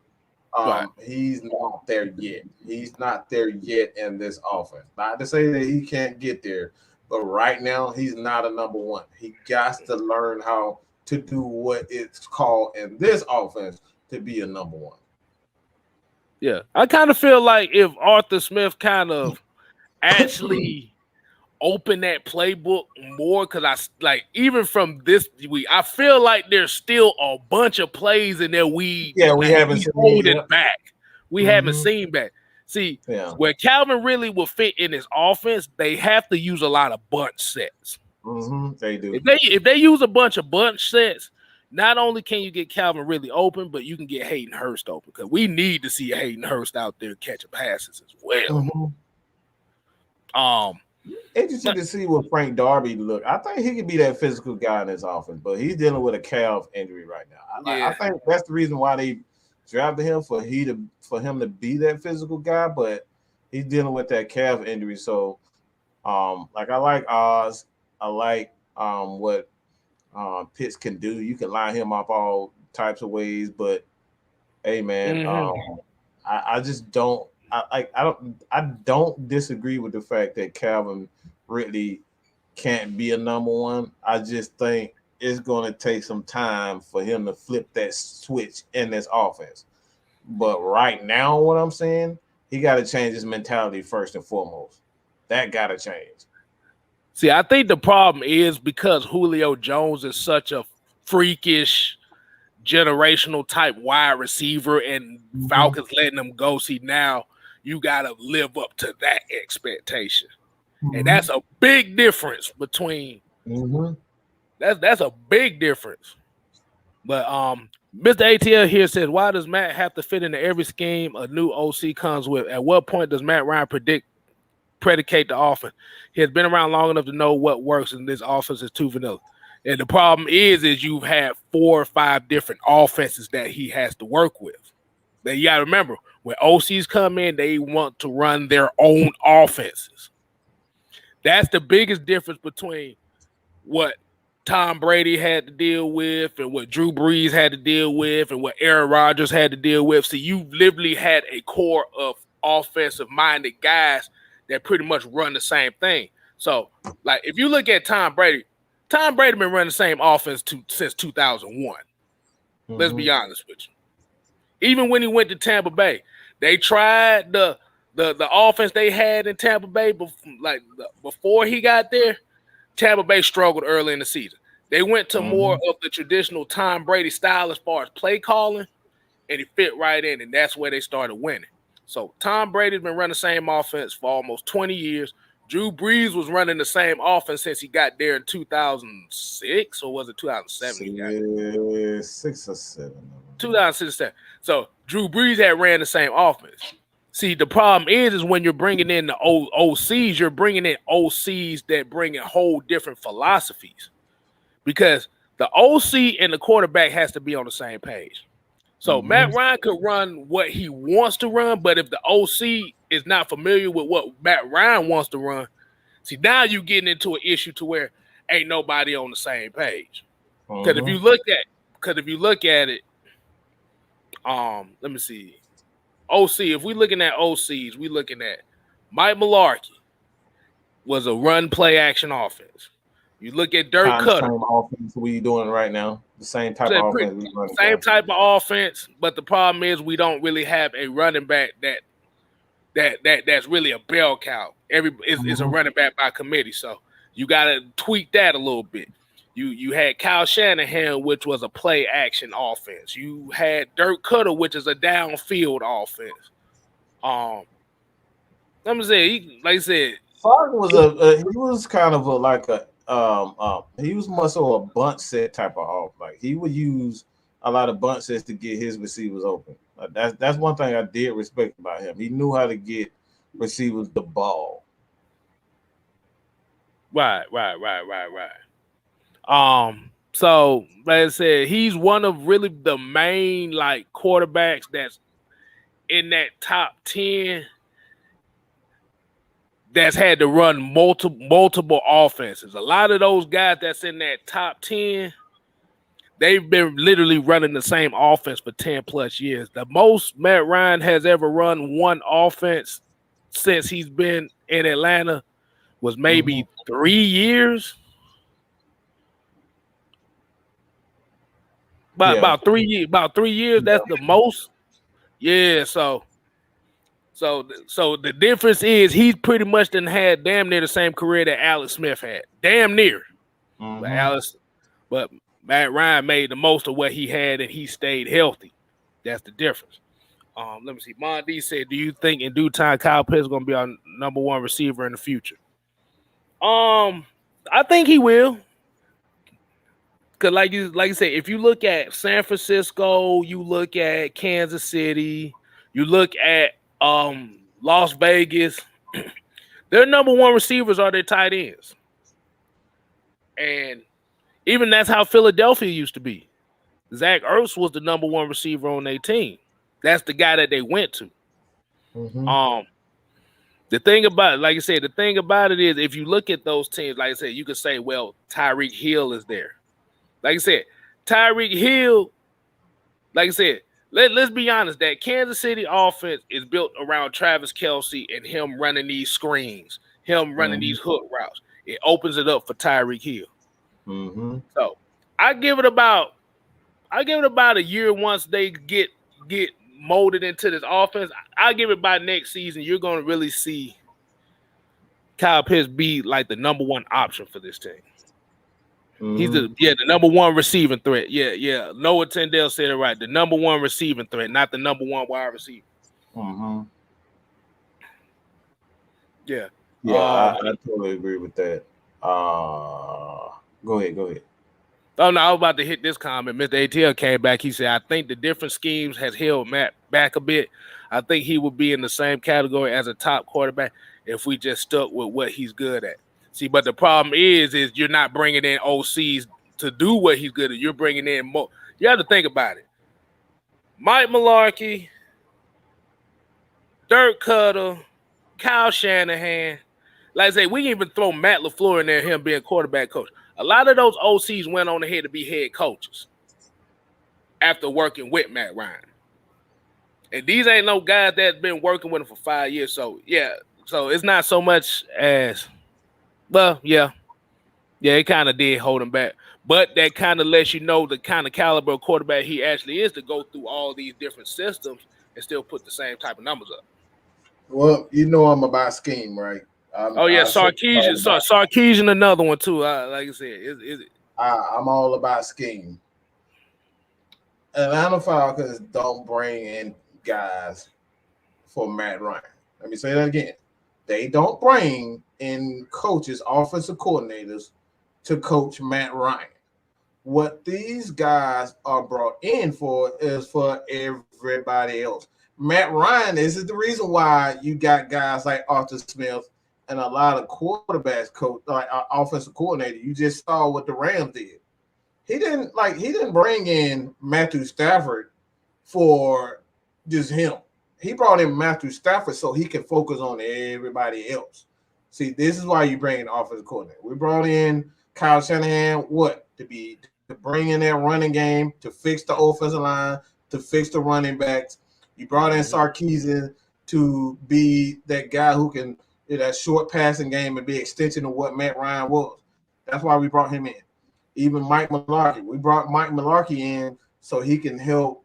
Speaker 2: he's not there yet. He's not there yet in this offense. Not to say that he can't get there, but right now he's not a number 1. He got to learn how to do what it's called in this offense to be a number 1.
Speaker 1: Yeah, I kind of feel like if Arthur Smith kind of actually open that playbook more, because even from this week, I feel like there's still a bunch of plays in there we haven't seen back. We haven't seen back. See, where Calvin really will fit in his offense, they have to use a lot of bunch sets.
Speaker 2: They do.
Speaker 1: If they use a bunch of bunch sets, not only can you get Calvin really open, but you can get Hayden Hurst open, because we need to see Hayden Hurst out there catching passes as well.
Speaker 2: Interesting to see what Frank Darby look. I think he could be that physical guy in this offense, but he's dealing with a calf injury right now. I think that's the reason why they drafted him, for him to be that physical guy, but he's dealing with that calf injury. So, I like Oz. I like what Pitts can do. You can line him up all types of ways, but hey, man, I just don't. I don't disagree with the fact that Calvin Ridley can't be a number 1. I just think it's going to take some time for him to flip that switch in this offense. But right now, what I'm saying, he got to change his mentality first and foremost. That got to change.
Speaker 1: See, I think the problem is because Julio Jones is such a freakish generational type wide receiver, and Falcons letting him go. See, now you got to live up to that expectation. and that's a big difference between. That's a big difference. But Mr. ATL here says, why does Matt have to fit into every scheme a new OC comes with? At what point does Matt Ryan predicate the offense? He has been around long enough to know what works, and this offense is too vanilla. And the problem is you've had 4 or 5 different offenses that he has to work with. Now you gotta remember, when OCs come in, they want to run their own offenses. That's the biggest difference between what Tom Brady had to deal with and what Drew Brees had to deal with and what Aaron Rodgers had to deal with. So you literally had a core of offensive-minded guys that pretty much run the same thing. So, like, if you look at Tom Brady been running the same offense since 2001. Let's be honest with you. Even when he went to Tampa Bay, they tried the offense they had in Tampa Bay before he got there. Tampa Bay struggled early in the season. They went to more of the traditional Tom Brady style as far as play calling, and he fit right in, and that's where they started winning. So Tom Brady's been running the same offense for almost 20 years. Drew Brees was running the same offense since he got there in 2006, or was it 2007?
Speaker 2: 6 or 7.
Speaker 1: 2006 or 7. So Drew Brees had ran the same offense. See, the problem is when you're bringing in the OCs, you're bringing in OCs that bring in whole different philosophies, because the OC and the quarterback has to be on the same page. So Matt Ryan could run what he wants to run, but if the OC is not familiar with what Matt Ryan wants to run, see, now you're getting into an issue to where ain't nobody on the same page. Because if you look at it, let me see. OC, if we're looking at OCs, we're looking at Mike Mularkey was a run play action offense. You look at Dirk Cutter.
Speaker 2: Same offense we doing right now. The same type of offense.
Speaker 1: Same type of offense, but the problem is we don't really have a running back that's really a bell cow. It's a running back by committee, so you got to tweak that a little bit. You had Kyle Shanahan, which was a play action offense. You had Dirk Cutter, which is a downfield offense. Let me say, like I said,
Speaker 2: Falk was he was kind of he was more so a bunt set type of off. Like he would use a lot of bunt sets to get his receivers open. That's one thing I did respect about him. He knew how to get receivers the ball.
Speaker 1: Right. So like I said, he's one of really the main quarterbacks that's in that top 10 that's had to run multiple offenses. A lot of those guys that's in that top 10, they've been literally running the same offense for 10 plus years. The most Matt Ryan has ever run one offense since he's been in Atlanta was maybe 3 years. About 3 years. About 3 years. That's the most. Yeah. So the difference is he's pretty much done had damn near the same career that Alex Smith had. Damn near. But Matt Ryan made the most of what he had and he stayed healthy. That's the difference. Let me see. Mon D said, do you think in due time Kyle Pitts is going to be our number 1 receiver in the future? I think he will. Because like you say, if you look at San Francisco, you look at Kansas City, you look at Las Vegas, their number 1 receivers are their tight ends. And even that's how Philadelphia used to be. Zach Ertz was the number 1 receiver on their team. That's the guy that they went to. The thing about it, like I said, is if you look at those teams, like I said, you could say, well, Tyreek Hill is there. Like I said, Tyreek Hill, like I said, let's be honest, that Kansas City offense is built around Travis Kelce and him running these screens, him running these hook routes. It opens it up for Tyreek Hill. So I give it about a year once they get molded into this offense. I'll give it by next season. You're going to really see Kyle Pitts be like the number 1 option for this team. He's the number 1 receiving threat. Yeah. Noah Tendell said it right. The number 1 receiving threat, not the number 1 wide receiver. Yeah.
Speaker 2: Yeah, I totally agree with that. Go ahead.
Speaker 1: Oh no, I was about to hit this comment. Mr. ATL came back. He said, "I think the different schemes has held Matt back a bit. I think he would be in the same category as a top quarterback if we just stuck with what he's good at." See, but the problem is you're not bringing in OCs to do what he's good at. You're bringing in more. You have to think about it. Mike Mularkey, Dirk Cutter, Kyle Shanahan. Like I say, we can even throw Matt LaFleur in there, him being quarterback coach. A lot of those OCs went on ahead to be head coaches after working with Matt Ryan. And these ain't no guys that's been working with him for 5 years. So, yeah. So, it's not so much as, well, yeah. Yeah, it kind of did hold him back. But that kind of lets you know the kind of caliber of quarterback he actually is to go through all these different systems and still put the same type of numbers up.
Speaker 2: Well, you know I'm about scheme, right?
Speaker 1: Sarkisian, another one too. Like I said,
Speaker 2: I'm all about scheme. Atlanta Falcons don't bring in guys for Matt Ryan. Let me say that again. They don't bring in coaches, offensive coordinators to coach Matt Ryan. What these guys are brought in for is for everybody else. Matt Ryan, this is the reason why you got guys like Arthur Smith and a lot of quarterbacks coach, like offensive coordinator. You just saw what the Rams did. He didn't bring in Matthew Stafford for just him. He brought in Matthew Stafford so he can focus on everybody else. See, this is why you bring in offensive coordinator. We brought in Kyle Shanahan, to bring in that running game, to fix the offensive line, to fix the running backs. You brought in Sarkisian to be that guy who can do that short passing game and be extension of what Matt Ryan was. That's why we brought him in. Even Mike Mularkey. We brought Mike Mularkey in so he can help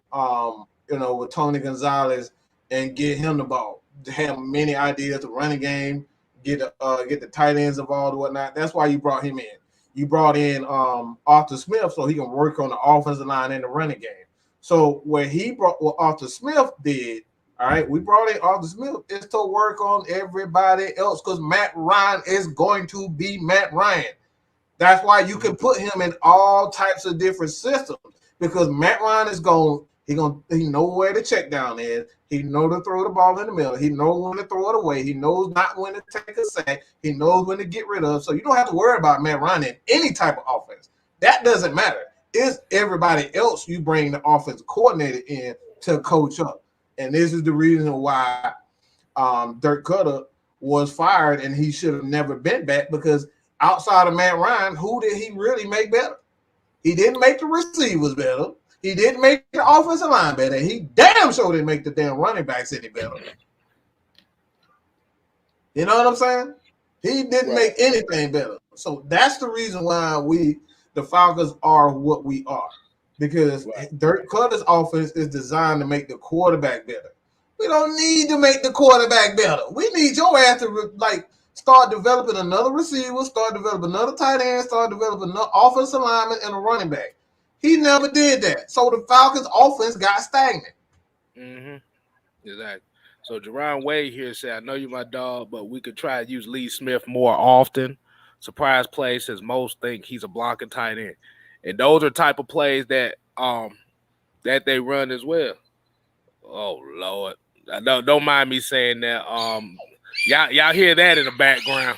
Speaker 2: with Tony Gonzalez and get him the ball. To have many ideas to run a game, get the tight ends involved and whatnot. That's why you brought him in. You brought in Arthur Smith so he can work on the offensive line and the running game. So what Arthur Smith did, all right, we brought in Arthur Smith is to work on everybody else because Matt Ryan is going to be Matt Ryan. That's why you can put him in all types of different systems because Matt Ryan is he know where the check down is. He knows to throw the ball in the middle. He knows when to throw it away. He knows not when to take a sack. He knows when to get rid of. So you don't have to worry about Matt Ryan in any type of offense. That doesn't matter. It's everybody else you bring the offensive coordinator in to coach up. And this is the reason why Dirk Cutter was fired and he should have never been back because outside of Matt Ryan, who did he really make better? He didn't make the receivers better. He didn't make the offensive line better. He damn sure didn't make the damn running backs any better. You know what I'm saying? He didn't make anything better. So that's the reason why the Falcons are what we are. Because Dirk Cutter's offense is designed to make the quarterback better. We don't need to make the quarterback better. We need your ass to start developing another receiver, start developing another tight end, start developing another offensive lineman and a running back. He never did that. So the Falcons' offense got stagnant.
Speaker 1: Mm-hmm. Exactly. So Jerron Wade here said, I know you're my dog, but we could try to use Lee Smith more often. Surprise play says most think he's a blocking tight end. And those are type of plays that they run as well. Oh Lord. Don't mind me saying that. Y'all hear that in the background.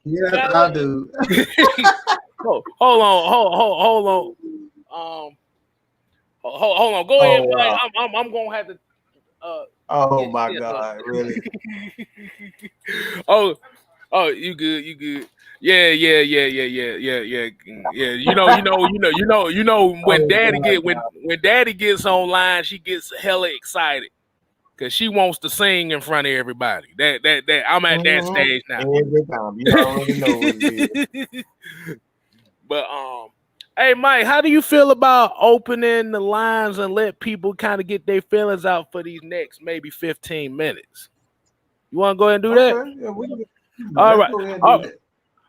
Speaker 2: Yeah, I do.
Speaker 1: Hold on. Hold on. Go ahead, Mike. I'm gonna have to.
Speaker 2: Oh my God! Really?
Speaker 1: Oh, you good? Yeah. You know when Daddy gets online, she gets hella excited because she wants to sing in front of everybody. That I'm at that stage now.
Speaker 2: Every time, you already know what it is.
Speaker 1: But hey Mike, how do you feel about opening the lines and let people kind of get their feelings out for these next maybe 15 minutes? You want to go ahead and do that?
Speaker 2: Yeah,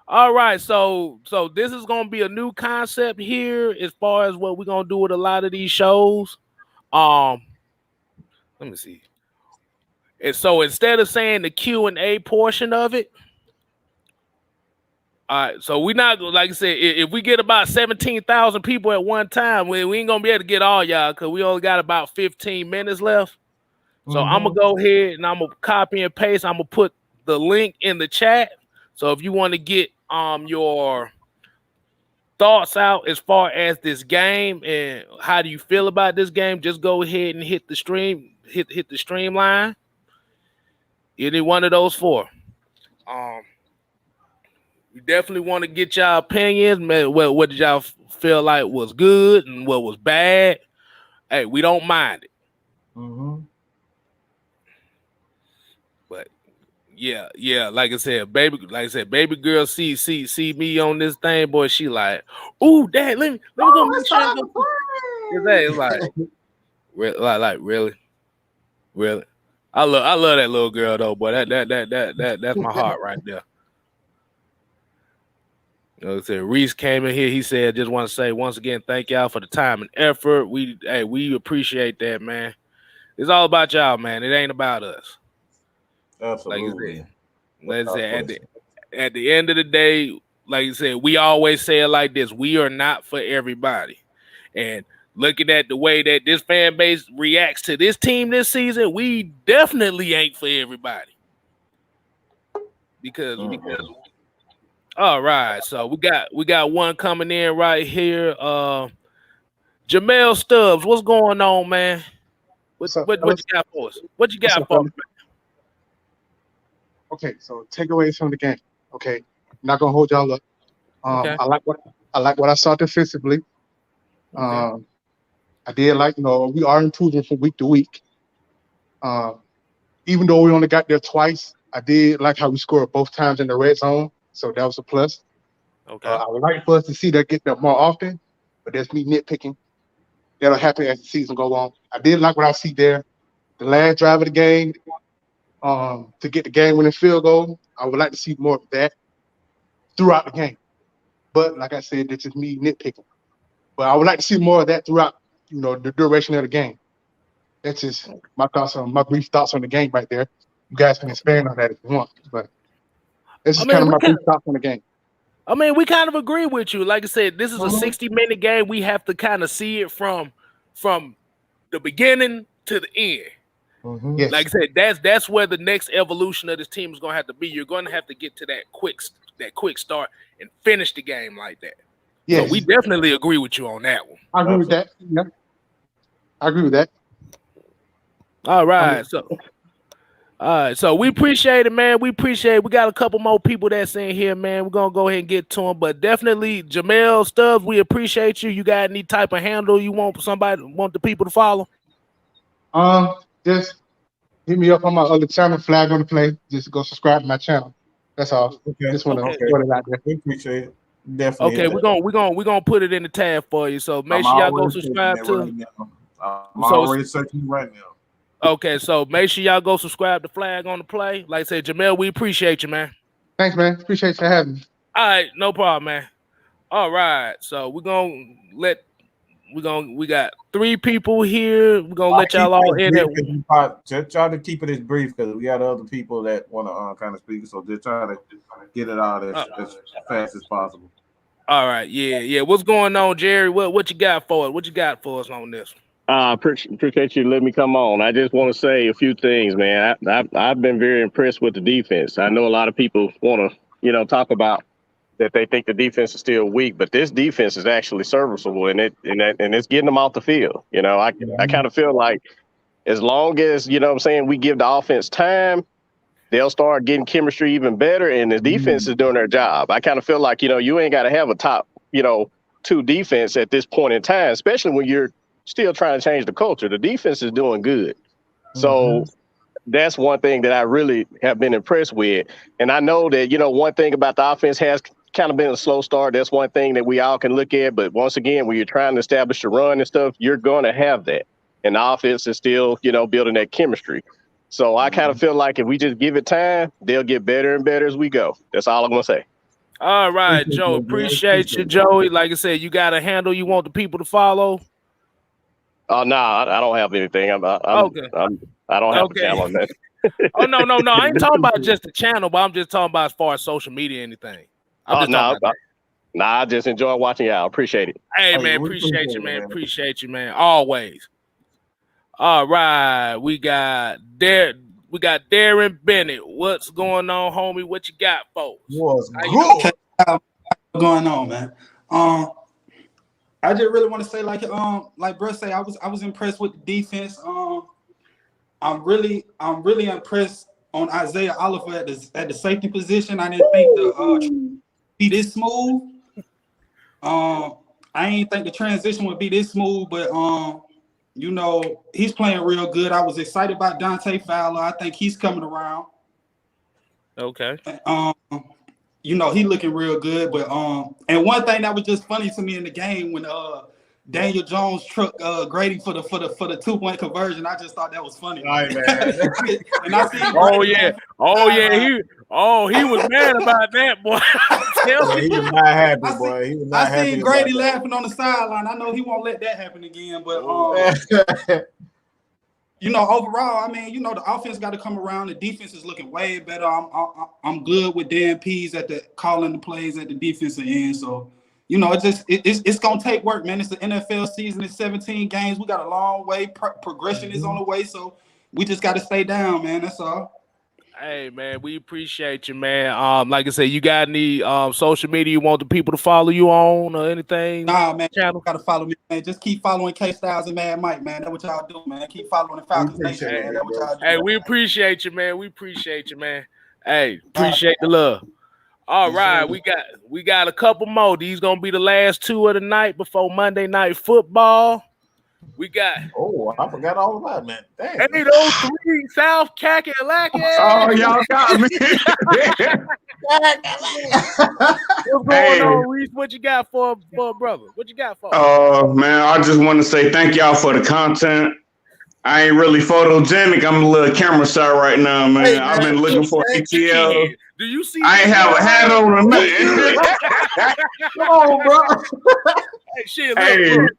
Speaker 1: All right. So this is gonna be a new concept here as far as what we're gonna do with a lot of these shows. Let me see. And so instead of saying the Q&A portion of it, all right, so we not, like I said, if we get about 17,000 people at one time, we ain't gonna be able to get all y'all because we only got about 15 minutes left. So I'm gonna go ahead and I'm gonna copy and paste. I'm gonna put the link in the chat. So if you want to get your thoughts out as far as this game and how do you feel about this game, just go ahead and hit the stream, hit the streamline. Any one of those four. We definitely want to get y'all opinions, man. What did y'all feel like was good and what was bad? Hey, we don't mind it. But yeah, like I said, baby girl see me on this thing, boy. She like, ooh, dad, let me go make sure I go. It's like really. I love that little girl though, boy. That's my heart right there. You know, Reese came in here. He said, "Just want to say once again, thank y'all for the time and effort. We appreciate that, man. It's all about y'all, man. It ain't about us."
Speaker 2: Absolutely.
Speaker 1: Like I said, at the end of the day, like you said, we always say it like this: we are not for everybody. And looking at the way that this fan base reacts to this team this season, we definitely ain't for everybody. Because all right, so we got one coming in right here. Jamel Stubbs, what's going on, man? What you got for us? What you got for us?
Speaker 3: Okay, so takeaways from the game. Okay, not gonna hold y'all up.
Speaker 1: Okay.
Speaker 3: I like what I saw defensively. I did like, we are improving from week to week. Even though we only got there twice, I did like how we scored both times in the red zone. So that was a plus.
Speaker 1: Okay.
Speaker 3: I would like for us to see that get there more often, but that's me nitpicking. That'll happen as the season goes on. I did like what I see there. The last drive of the game, to get the game-winning field goal, I would like to see more of that throughout the game. But like I said, that's just me nitpicking. But I would like to see more of that throughout, the duration of the game. That's just my brief thoughts on the game right there. You guys can expand on that if you want, but this is kind of my brief thoughts on the game.
Speaker 1: I mean, we kind of agree with you. Like I said, this is a 60-minute game. We have to kind of see it from the beginning to the end.
Speaker 3: Yes.
Speaker 1: Like I said, that's where the next evolution of this team is going to have to be. You're going to have to get to that quick start and finish the game like that. Yes. So we definitely agree with you on that one.
Speaker 3: I agree with that. Yeah. I agree with that.
Speaker 1: All right. So we appreciate it, man. We appreciate it. We got a couple more people that's in here, man. We're going to go ahead and get to them. But definitely, Jamel Stubbs, we appreciate you. You got any type of handle you want the people to follow?
Speaker 3: Just hit me up on my other channel, Flag on the Play. Just go subscribe to my channel. That's all.
Speaker 2: Okay.
Speaker 3: Just want to put it out there.
Speaker 2: We appreciate it. Definitely.
Speaker 1: Okay, we're gonna put it in the tab for you. So make sure y'all go subscribe to.
Speaker 2: I'm already searching right now.
Speaker 1: Okay, so make sure y'all go subscribe to Flag on the Play. Like I said, Jamel, we appreciate you, man.
Speaker 3: Thanks, man. Appreciate you having me.
Speaker 1: All right, no problem, man. All right, so we got 3 people here. We're gonna let y'all all in there.
Speaker 2: Just try to keep it as brief because we got other people that want to kind of speak. So just try to get it out as fast as possible.
Speaker 1: All right, yeah. What's going on, Jerry? What you got for us? What you got for us on this?
Speaker 4: Appreciate you letting me come on. I just want to say a few things, man. I've been very impressed with the defense. I know a lot of people want to, talk about that they think the defense is still weak, but this defense is actually serviceable, and it's getting them off the field. I kind of feel like as long as we give the offense time, they'll start getting chemistry even better, and the defense is doing their job. I kind of feel like you ain't got to have a top 2 defense at this point in time, especially when you're still trying to change the culture. The defense is doing good. So that's one thing that I really have been impressed with. And I know that, one thing about the offense has kind of been a slow start. That's one thing that we all can look at. But once again, when you're trying to establish the run and stuff, you're going to have that. And the offense is still, building that chemistry. So I kind of feel like if we just give it time, they'll get better and better as we go. That's all I'm going to say.
Speaker 1: All right, Joe. Appreciate you, Joey. Like I said, you got a handle you want the people to follow?
Speaker 4: No, I don't have anything. Okay. I don't have a channel on that.
Speaker 1: Oh no. I ain't talking about just the channel, but I'm just talking about as far as social media, anything. I'm just talking about that.
Speaker 4: Nah, I just enjoy watching y'all. Appreciate it.
Speaker 1: Hey man, appreciate you, man. Appreciate you, man. Always. All right, we got Darren Bennett. What's going on, homie? What you got, folks?
Speaker 2: What's
Speaker 5: going on, man? I just really want to say, like Bruh say, I was impressed with the defense. I'm really impressed on Isaiah Oliver at the safety position. I didn't think the be this smooth. I ain't think the transition would be this smooth, but you know, he's playing real good. I was excited about Dante Fowler. I think he's coming around.
Speaker 1: Okay.
Speaker 5: You know, he looking real good. But and one thing that was just funny to me in the game when Daniel Jones truck Grady for the 2-point conversion, I just thought that was funny.
Speaker 2: All right, man.
Speaker 5: And I see
Speaker 1: he was mad about that, boy.
Speaker 2: He was not happy, boy. He was not happy.
Speaker 5: I seen Grady laughing on the sideline. I know he won't let that happen again, but you know, overall, I mean, you know, the offense got to come around. The defense is looking way better. I'm good with Dan Pease at the calling the plays at the defensive end. So, you know, it's gonna take work, man. It's the NFL season. It's 17 games. We got a long way. Progression is on the way. So we just got to stay down, man. That's all.
Speaker 1: Hey man, we appreciate you, man. Like I said, you got any social media you want the people to follow you on or anything?
Speaker 5: Nah, man, you gotta follow me, man. Just keep following Kstylzz and Mad Mike, man. That's what y'all do, man. Keep following the Falcons Nation, man. That's what y'all do.
Speaker 1: Hey, we appreciate you, man. We appreciate you, man. Hey, appreciate the love. All right, we got a couple more. These gonna be the last two of the night before Monday Night Football. We got.
Speaker 2: Oh, I forgot all about it, man. Dang.
Speaker 1: 803 South Kakalaki.
Speaker 3: Oh, y'all got me.
Speaker 1: What's going on, Reese? What you got for brother? What you got for?
Speaker 6: Man, I just want to say thank y'all for the content. I ain't really photogenic. I'm a little camera shy right now, man.
Speaker 2: Hey,
Speaker 6: I've been looking for ATL.
Speaker 1: Do you see?
Speaker 6: I ain't have a hat on or nothing.
Speaker 2: Come on, bro.
Speaker 1: Hey, shit.
Speaker 6: Hey.
Speaker 1: Look.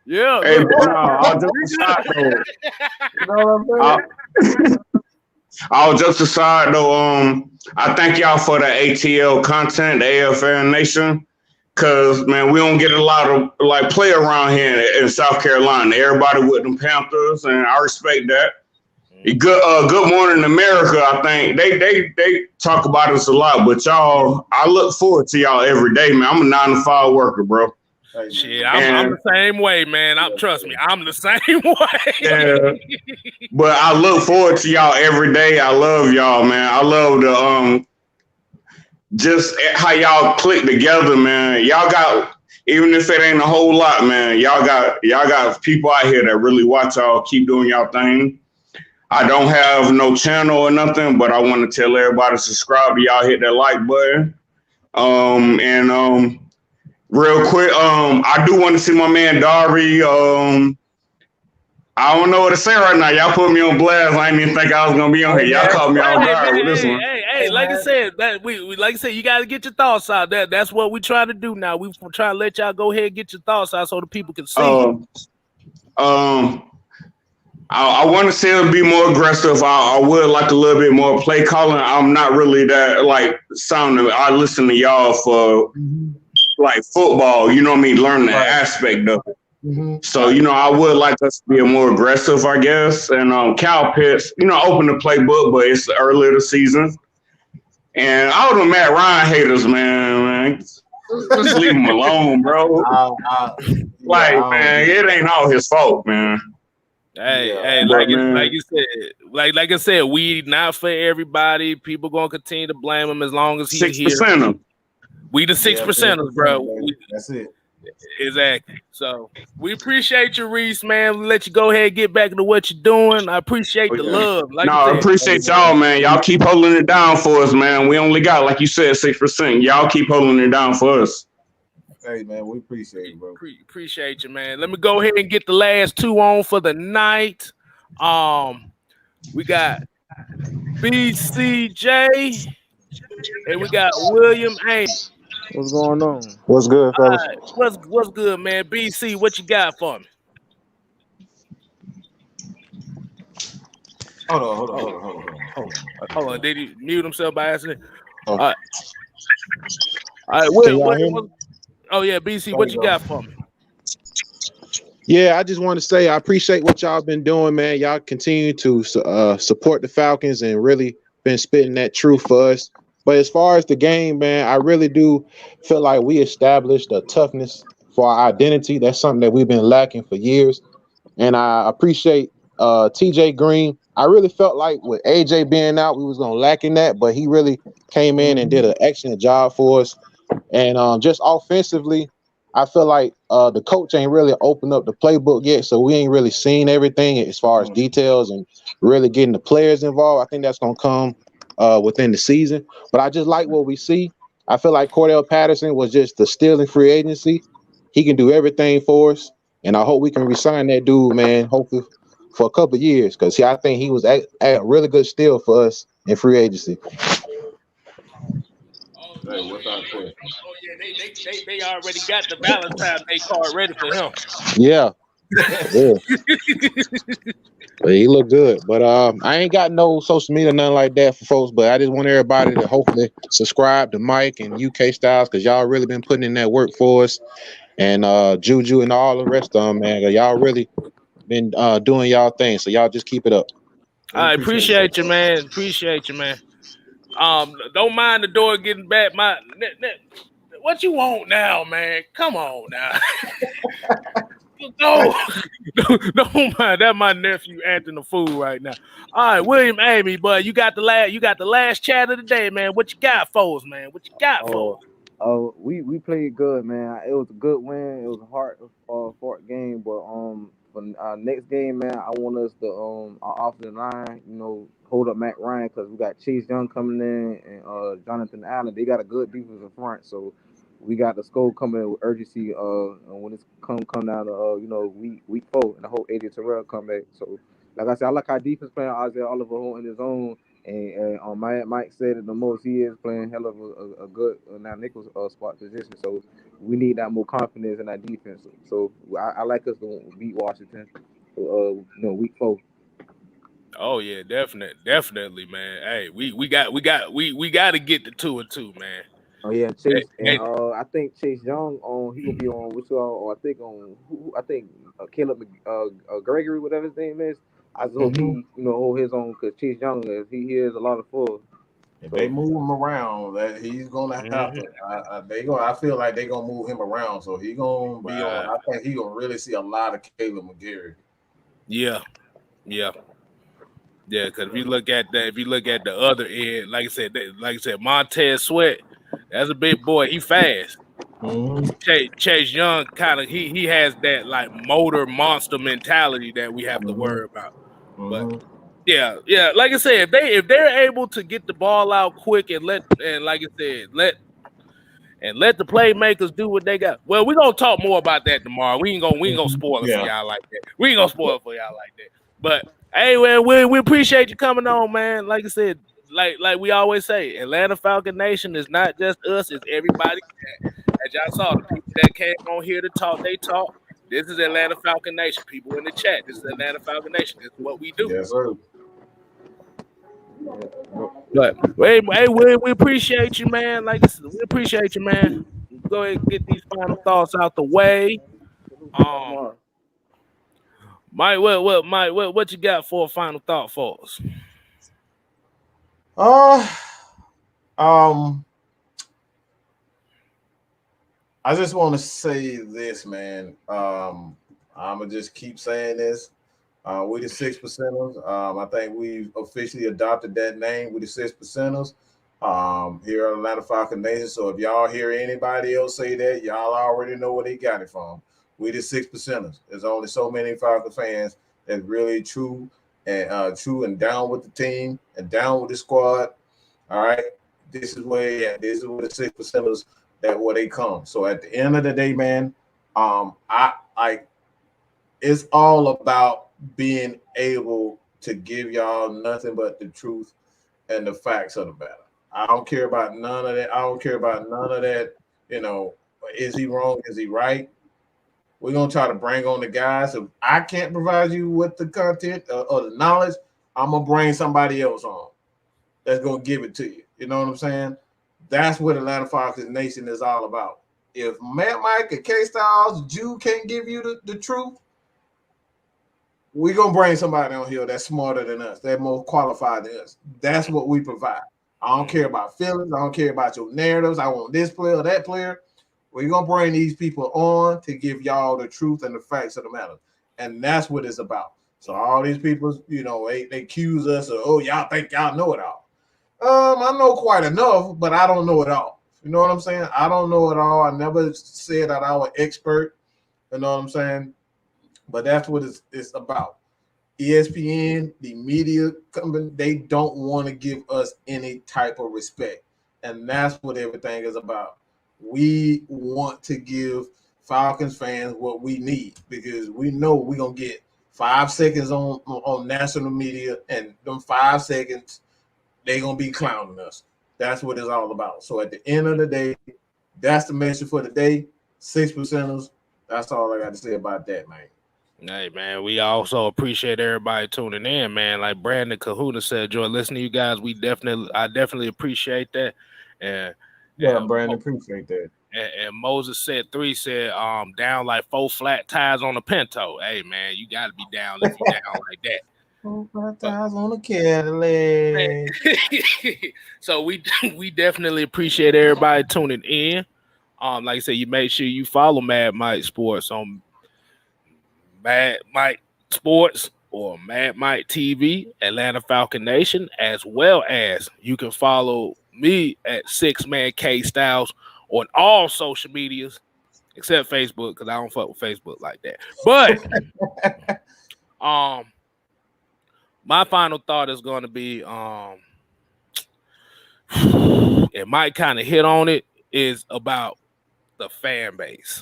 Speaker 1: Yeah.
Speaker 6: Hey, all jokes aside, though.
Speaker 2: You know what I'm saying?
Speaker 6: All jokes aside, though, I thank y'all for the ATL content, the AFL Nation, because, man, we don't get a lot of, like, play around here in South Carolina. Everybody with them Panthers, and I respect that. Good Morning America, I think, they talk about us a lot, but y'all, I look forward to y'all every day, man. I'm a 9-to-5 worker, bro.
Speaker 1: Shit, I'm the same way, man. Trust me, I'm the same way.
Speaker 6: Yeah. But I look forward to y'all every day. I love y'all, man. I love the just how y'all click together, man. Y'all got, even if it ain't a whole lot, man, y'all got people out here that really watch y'all keep doing y'all thing. I don't have no channel or nothing, but I want to tell everybody to subscribe to y'all, hit that like button. Real quick, I do want to see my man Darby. I don't know what to say right now. Y'all put me on blast. I didn't even think I was gonna be on here. Y'all caught me on guard with this one.
Speaker 1: Hey, like I said, you got to get your thoughts out. That's what we trying to do now. We trying to let y'all go ahead and get your thoughts out so the people can see.
Speaker 6: I want to say it'll be more aggressive. I would like a little bit more play calling. I'm not really that like sounding. I listen to y'all for like football, you know what I mean, learning that aspect of it. Mm-hmm. So, you know, I would like us to be more aggressive, I guess. And Cal Pitts, you know, open the playbook, but it's early in the season. And all the Matt Ryan haters, man, just leave him alone, bro. Man, it ain't all his fault, man.
Speaker 1: Hey, like I said, we not for everybody. People gonna continue to blame him as long as he's here.
Speaker 6: 6%.
Speaker 1: We the 6%ers, bro.
Speaker 2: That's it.
Speaker 1: Exactly. So we appreciate you, Reese, man. We'll let you go ahead and get back to what you're doing. I appreciate the love.
Speaker 6: I appreciate y'all, man. Y'all keep holding it down for us, man. We only got, like you said, 6%. Y'all keep holding it down for us.
Speaker 2: Hey, man, we appreciate you, bro.
Speaker 1: Appreciate you, man. Let me go ahead and get the last two on for the night. We got BCJ and we got William A.
Speaker 7: What's going on?
Speaker 3: What's good, fellas?
Speaker 1: Right. What's good, man? BC, what you got for me?
Speaker 2: Hold
Speaker 1: on. Did he mute himself by accident?
Speaker 2: Oh.
Speaker 1: All right. All right.
Speaker 7: Can y'all hear me?
Speaker 1: Oh yeah, BC, what you got for me?
Speaker 7: Yeah, I just want to say I appreciate what y'all been doing, man. Y'all continue to support the Falcons and really been spitting that truth for us. But as far as the game, man, I really do feel like we established a toughness for our identity. That's something that we've been lacking for years. And I appreciate TJ Green. I really felt like with AJ being out, we was gonna lack in that, but he really came in and did an excellent job for us. And just offensively, I feel like the coach ain't really opened up the playbook yet, so we ain't really seen everything as far as details and really getting the players involved. I think that's gonna come within the season. But I just like what we see. I feel like Cordell Patterson was just the steal in free agency. He can do everything for us, and I hope we can resign that dude, man. Hopefully for a couple of years, because I think he was a really good steal for us in free agency.
Speaker 2: Hey, what's our question?
Speaker 1: Oh yeah, they already got the Valentine's Day card ready for him.
Speaker 7: Yeah. But he looked good. But I ain't got no social media, nothing like that for folks. But I just want everybody to hopefully subscribe to Mike and UK Styles, because y'all really been putting in that work for us. And Juju and all the rest of them, man. Y'all really been doing y'all thing. So y'all just keep it up.
Speaker 1: I appreciate you, man. Appreciate you, man. Don't mind the door getting back. What you want now, man? Come on now. No, don't mind. That's my nephew acting a fool right now. All right, William Amy, but you got the last chat of the day, man. What you got for us, man? What you got for us?
Speaker 8: Oh, we played good, man. It was a good win. It was a hard fought game, but for our next game, man, I want us to our offensive line, hold up Matt Ryan, because we got Chase Young coming in and Jonathan Allen. They got a good defensive front, so we got the score coming in with urgency. When it's come down to week 4, and I hope AJ Terrell come back. So, like I said, I like our defense playing Isaiah Oliver holding his own. And Mike said it the most. He is playing hell of a good now nickel spot position. So we need that more confidence in our defense. So I like us to beat Washington. Week 4.
Speaker 1: Oh yeah, definitely, man. Hey, we got to get the 2-2, man.
Speaker 8: Oh yeah, Chase and I think Chase Young he will be on I think Caleb Gregory, whatever his name is. I just hope he hold his own, because Chase Young he is a lot of fun.
Speaker 2: If they move him around, that he's gonna have to. I feel like they're gonna move him around, so he's gonna be on. I think he's gonna really see a lot of Caleb McGarry.
Speaker 1: Yeah. Because if you look at the other end, like I said, Montez Sweat, that's a big boy. He fast. Chase Young kind of he has that like motor monster mentality that we have to worry about. But yeah, like I said, if they're able to get the ball out quick and let the playmakers do what they got. Well, we're gonna talk more about that tomorrow. We ain't gonna spoil it for y'all like that. We ain't gonna spoil it for y'all like that. But hey, man, we appreciate you coming on, man. Like I said, like we always say, Atlanta Falcon Nation is not just us; it's everybody. As y'all saw, the people that came on here to talk, they talk. This is Atlanta Falcon Nation. People in the chat, this is Atlanta Falcon Nation. This is what we do.
Speaker 2: Yes, sir.
Speaker 1: But hey, we appreciate you, man. Like I said, we appreciate you, man. Go ahead and get these final thoughts out the way. Mike, what you got for a final thought for us?
Speaker 2: I just want to say this, man. I'm gonna just keep saying this. We the 6%ers. I think we've officially adopted that name. We the 6%ers. Here at Atlanta Falcon Nation. So if y'all hear anybody else say that, y'all already know where they got it from. We the 6%ers. There's only so many Falcon fans that's really true and down with the team and down with the squad. All right. This is where the 6%ers where they come. So at the end of the day, man, it's all about being able to give y'all nothing but the truth and the facts of the matter. I don't care about none of that. Is he wrong? Is he right? We're gonna try to bring on the guys. If I can't provide you with the content or the knowledge, I'm gonna bring somebody else on that's gonna give it to you. You know what I'm saying? That's what Atlanta Falcons Nation is all about. If Matt Mike and Kstylzz Jew can't give you the truth, we're gonna bring somebody on here that's smarter than us, that's more qualified than us. That's what we provide. I don't care about feelings, I don't care about your narratives. I want this player or that player. We're gonna bring these people on to give y'all the truth and the facts of the matter. And that's what it's about. So all these people, you know, they accuse us of, oh, y'all think y'all know it all. I know quite enough, but I don't know it all. You know what I'm saying? I don't know it all. I never said that I was expert. You know what I'm saying? But that's what it's about. ESPN, the media company, they don't want to give us any type of respect. And that's what everything is about. We want to give Falcons fans what we need because we know we're going to get 5 seconds on national media, and them 5 seconds, they're going to be clowning us. That's what it's all about. So at the end of the day, that's the message for the day. 6%ers. That's all I got to say about that, man.
Speaker 1: Hey, man, we also appreciate everybody tuning in, man. Like Brandon Kahuna said, Joy, listening to you guys, I definitely appreciate that. And
Speaker 2: Brandon, appreciate that.
Speaker 1: And Moses said 3 said down like 4 flat tires on a Pinto. Hey, man, you got to be down if you down like that.
Speaker 2: 4 flat tires on a Cadillac.
Speaker 1: So we definitely appreciate everybody tuning in. Like I said, you make sure you follow Mad Mike Sports on Mad Mike Sports or Mad Mike TV, Atlanta Falcon Nation, as well as you can follow me at 6Man Kstylzz on all social medias except Facebook, because I don't fuck with Facebook like that. But my final thought is going to be it might kind of hit on it, is about the fan base.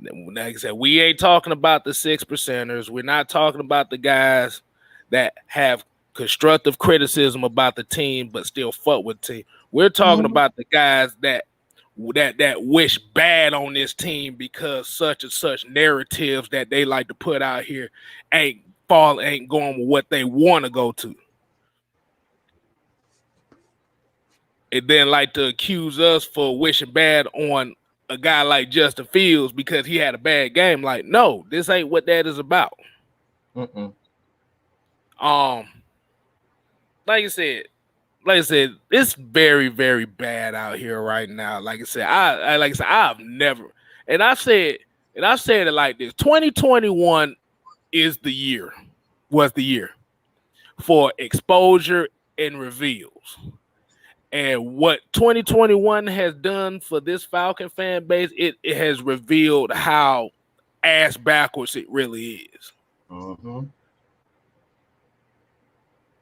Speaker 1: Like I said, we ain't talking about the 6%ers. We're not talking about the guys that have constructive criticism about the team but still fuck with the team. We're talking about the guys that wish bad on this team because such and such narratives that they like to put out here ain't going with what they want to go to. And then like to accuse us for wishing bad on a guy like Justin Fields because he had a bad game. Like, no, this ain't what that is about. Like I said, it's very, very bad out here right now. Like I said, I've never, and I said it like this: 2021 was the year for exposure and reveals. And what 2021 has done for this Falcon fan base, it has revealed how ass backwards it really is.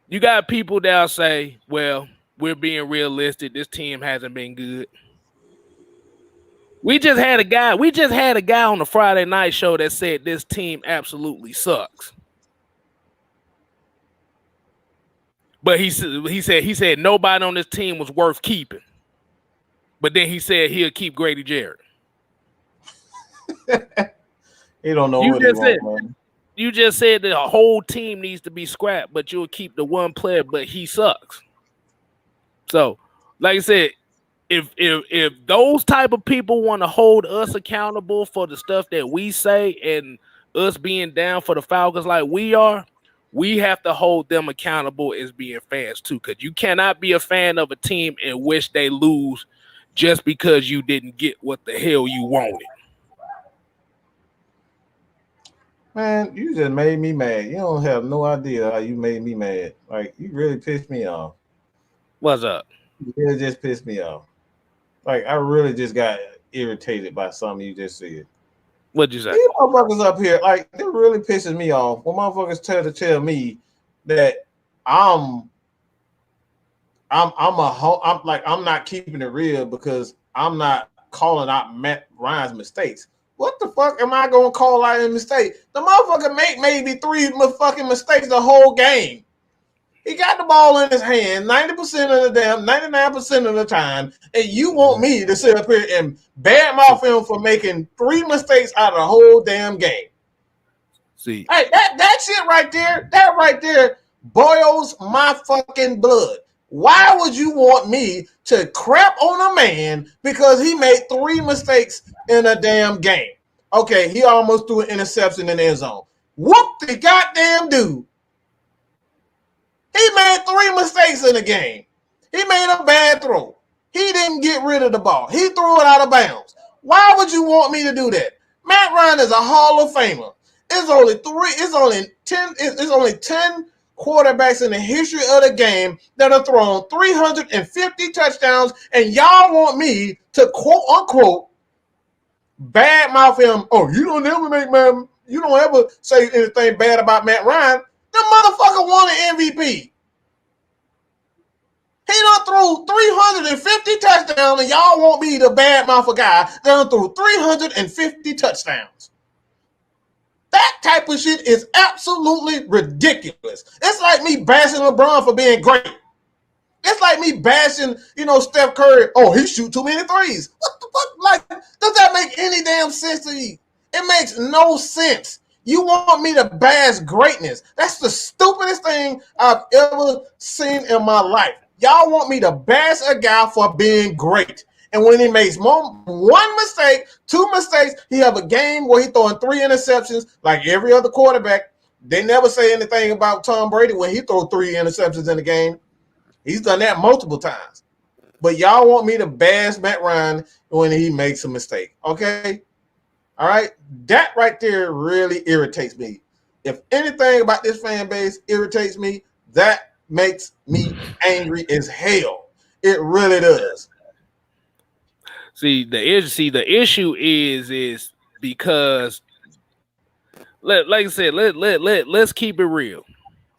Speaker 1: You got people that'll say, well, we're being realistic. This team hasn't been good. We just had a guy on the Friday night show that said this team absolutely sucks. But he said nobody on this team was worth keeping. But then he said he'll keep Grady Jarrett.
Speaker 2: He don't know what he wants, man.
Speaker 1: You just said that a whole team needs to be scrapped, but you'll keep the one player, but he sucks. So, like I said, if those type of people want to hold us accountable for the stuff that we say and us being down for the Falcons like we are, we have to hold them accountable as being fans too, because you cannot be a fan of a team and wish they lose just because you didn't get what the hell you wanted.
Speaker 2: Man, you just made me mad. You don't have no idea how you made me mad. Like, you really pissed me off.
Speaker 1: What's up?
Speaker 2: You really just pissed me off. Like, I really just got irritated by something you just said.
Speaker 1: What'd you say?
Speaker 2: These motherfuckers up here, like, they're really pissing me off. When motherfuckers tell me that I'm not keeping it real because I'm not calling out Matt Ryan's mistakes. What the fuck am I gonna call out a mistake? The motherfucker make maybe 3 fucking mistakes the whole game. He got the ball in his hand 90% of the damn, 99% of the time, and you want me to sit up here and badmouth him for making 3 mistakes out of the whole damn game.
Speaker 1: See,
Speaker 2: hey, that shit right there, boils my fucking blood. Why would you want me to crap on a man because he made 3 mistakes in a damn game? Okay, he almost threw an interception in the end zone. Whoop the goddamn dude. He made 3 mistakes in the game. He made a bad throw. He didn't get rid of the ball. He threw it out of bounds. Why would you want me to do that? Matt Ryan is a Hall of Famer. It's only 10 quarterbacks in the history of the game that have thrown 350 touchdowns, and y'all want me to quote unquote badmouth him. Oh, you don't ever say anything bad about Matt Ryan. The motherfucker won an MVP. He done threw 350 touchdowns, and y'all want me to badmouth a guy that done threw 350 touchdowns. That type of shit is absolutely ridiculous. It's like me bashing LeBron for being great. It's like me bashing, Steph Curry. Oh, he shoot too many threes. What the fuck? Like, does that make any damn sense to you? It makes no sense. You want me to bash greatness. That's the stupidest thing I've ever seen in my life. Y'all want me to bash a guy for being great. And when he makes one mistake, 2 mistakes, he have a game where he throwing 3 interceptions like every other quarterback. They never say anything about Tom Brady when he throw 3 interceptions in a game. He's done that multiple times. But y'all want me to bash Matt Ryan when he makes a mistake. Okay? All right? That right there really irritates me. If anything about this fan base irritates me, that makes me angry as hell. It really does.
Speaker 1: See, the issue is because like I said, let's keep it real.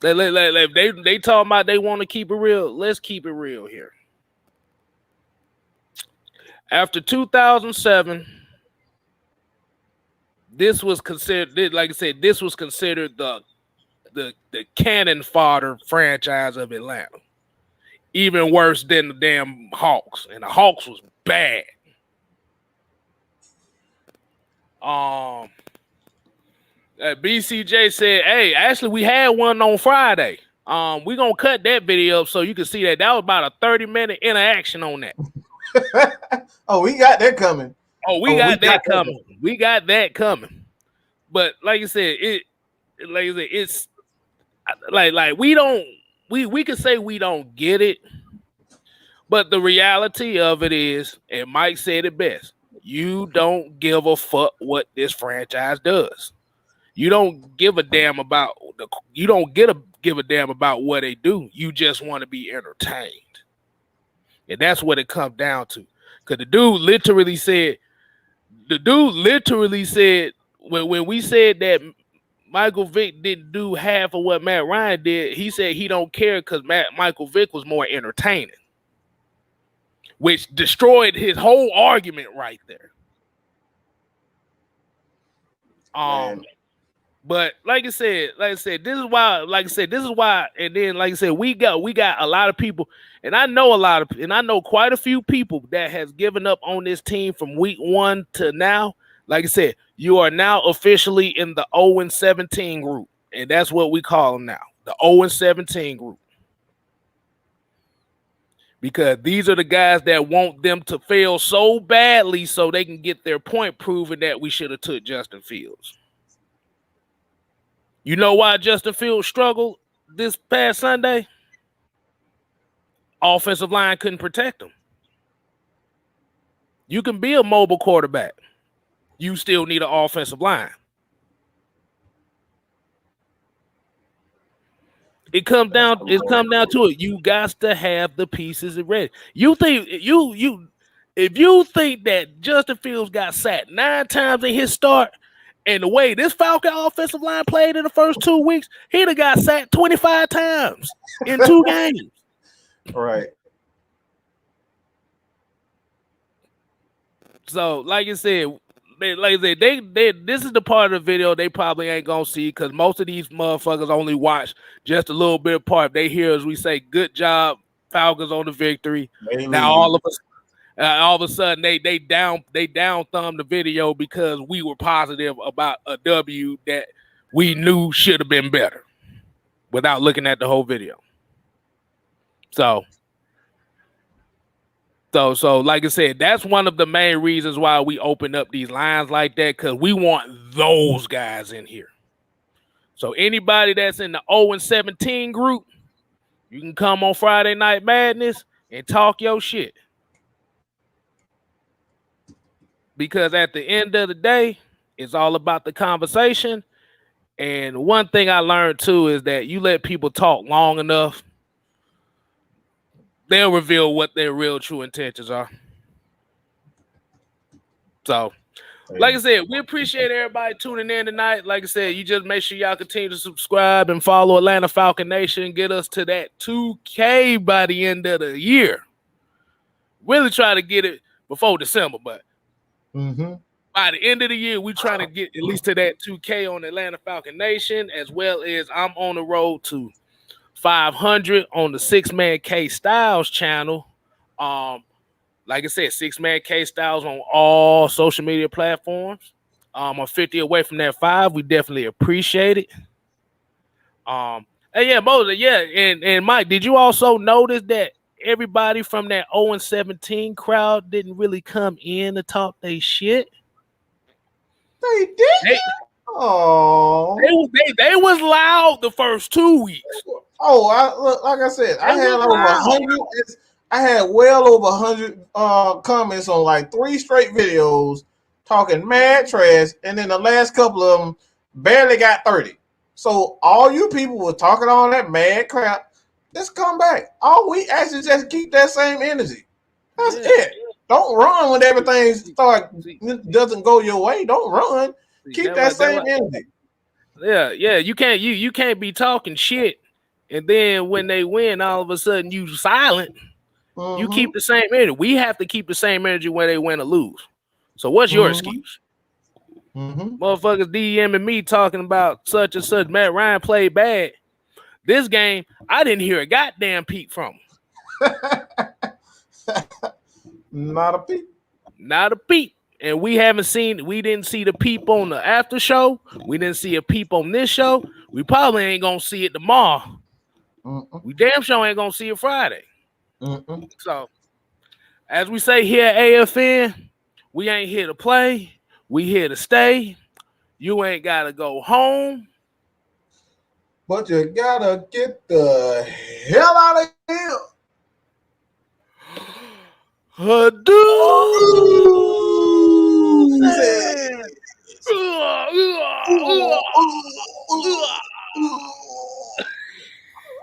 Speaker 1: They talking about they want to keep it real. Let's keep it real here. After 2007, this was considered, like I said, this was considered the cannon fodder franchise of Atlanta. Even worse than the damn Hawks. And the Hawks was bad. BCJ said, hey, actually we had one on Friday. We're gonna cut that video up so you can see that was about a 30-minute interaction on that.
Speaker 2: Oh, we got that coming.
Speaker 1: We got that coming. But like I said, it's like we can say we don't get it, but the reality of it is, and Mike said it best, you don't give a fuck what this franchise does. You don't give a damn about give a damn about what they do. You just want to be entertained. And that's what it comes down to. Because the dude literally said when we said that Michael Vick didn't do half of what Matt Ryan did, he said he don't care because Michael Vick was more entertaining, which destroyed his whole argument right there. But like I said, this is why, and then like I said, we got a lot of people, and I know quite a few people that has given up on this team from week 1 to now. Like I said, you are now officially in the 0-17 group, and that's what we call them now, the 0-17 group. Because these are the guys that want them to fail so badly so they can get their point proving that we should have took Justin Fields. You know why Justin Fields struggled this past Sunday? Offensive line couldn't protect him. You can be a mobile quarterback. You still need an offensive line. It comes down to it. You got to have the pieces ready. If you think that Justin Fields got sacked 9 times in his start, and the way this Falcon offensive line played in the first 2 weeks, he'd have got sacked 25 times in 2 games.
Speaker 2: Right.
Speaker 1: So, like I said, this is the part of the video they probably ain't gonna see because most of these motherfuckers only watch just a little bit of part. They hear as we say, "Good job, Falcons on the victory." Now all of a sudden they down thumb the video because we were positive about a W that we knew should have been better. without looking at the whole video. So like I said, that's one of the main reasons why we open up these lines like that, because we want those guys in here. So anybody that's in the 0-17 group, you can come on Friday Night Madness and talk your shit. Because at the end of the day, it's all about the conversation. And one thing I learned too is that you let people talk long enough, they'll reveal what their real true intentions are. So, like I said, we appreciate everybody tuning in tonight. Like I said, you just make sure y'all continue to subscribe and follow Atlanta Falcon Nation. Get us to that 2K by the end of the year. Really try to get it before December, but by the end of the year, we're trying to get at least to that 2K on Atlanta Falcon Nation, as well as I'm on the road to 500 on the 6-Man Kstylzz channel. Like I said, 6-Man Kstylzz on all social media platforms. I'm 50 away from that 5. We definitely appreciate it. And yeah, Moses, yeah, and Mike, did you also notice that everybody from that 0-17 crowd didn't really come in to talk their shit?
Speaker 2: They did. Oh,
Speaker 1: they was loud the first 2 weeks.
Speaker 2: Oh, like I said, I had over 100. I had well over 100 comments on like 3 straight videos talking mad trash, and then the last couple of them barely got 30. So all you people were talking all that mad crap. Just come back. All we actually just keep that same energy. That's it. Don't run when everything doesn't go your way. Don't run. Keep that same energy.
Speaker 1: Yeah. You can't be talking shit, and then when they win, all of a sudden you silent. You keep the same energy. We have to keep the same energy when they win or lose. So what's your excuse? Motherfuckers DMing me talking about such and such. Matt Ryan played bad. This game, I didn't hear a goddamn peep from him.
Speaker 2: Not a peep.
Speaker 1: Not a peep. And we didn't see the peep on the after show. We didn't see a peep on this show. We probably ain't gonna see it tomorrow. We damn sure ain't gonna see it Friday. So, as we say here at AFN, we ain't here to play. We here to stay. You ain't gotta go home,
Speaker 2: but you gotta get the hell out of here.
Speaker 1: Hadouken!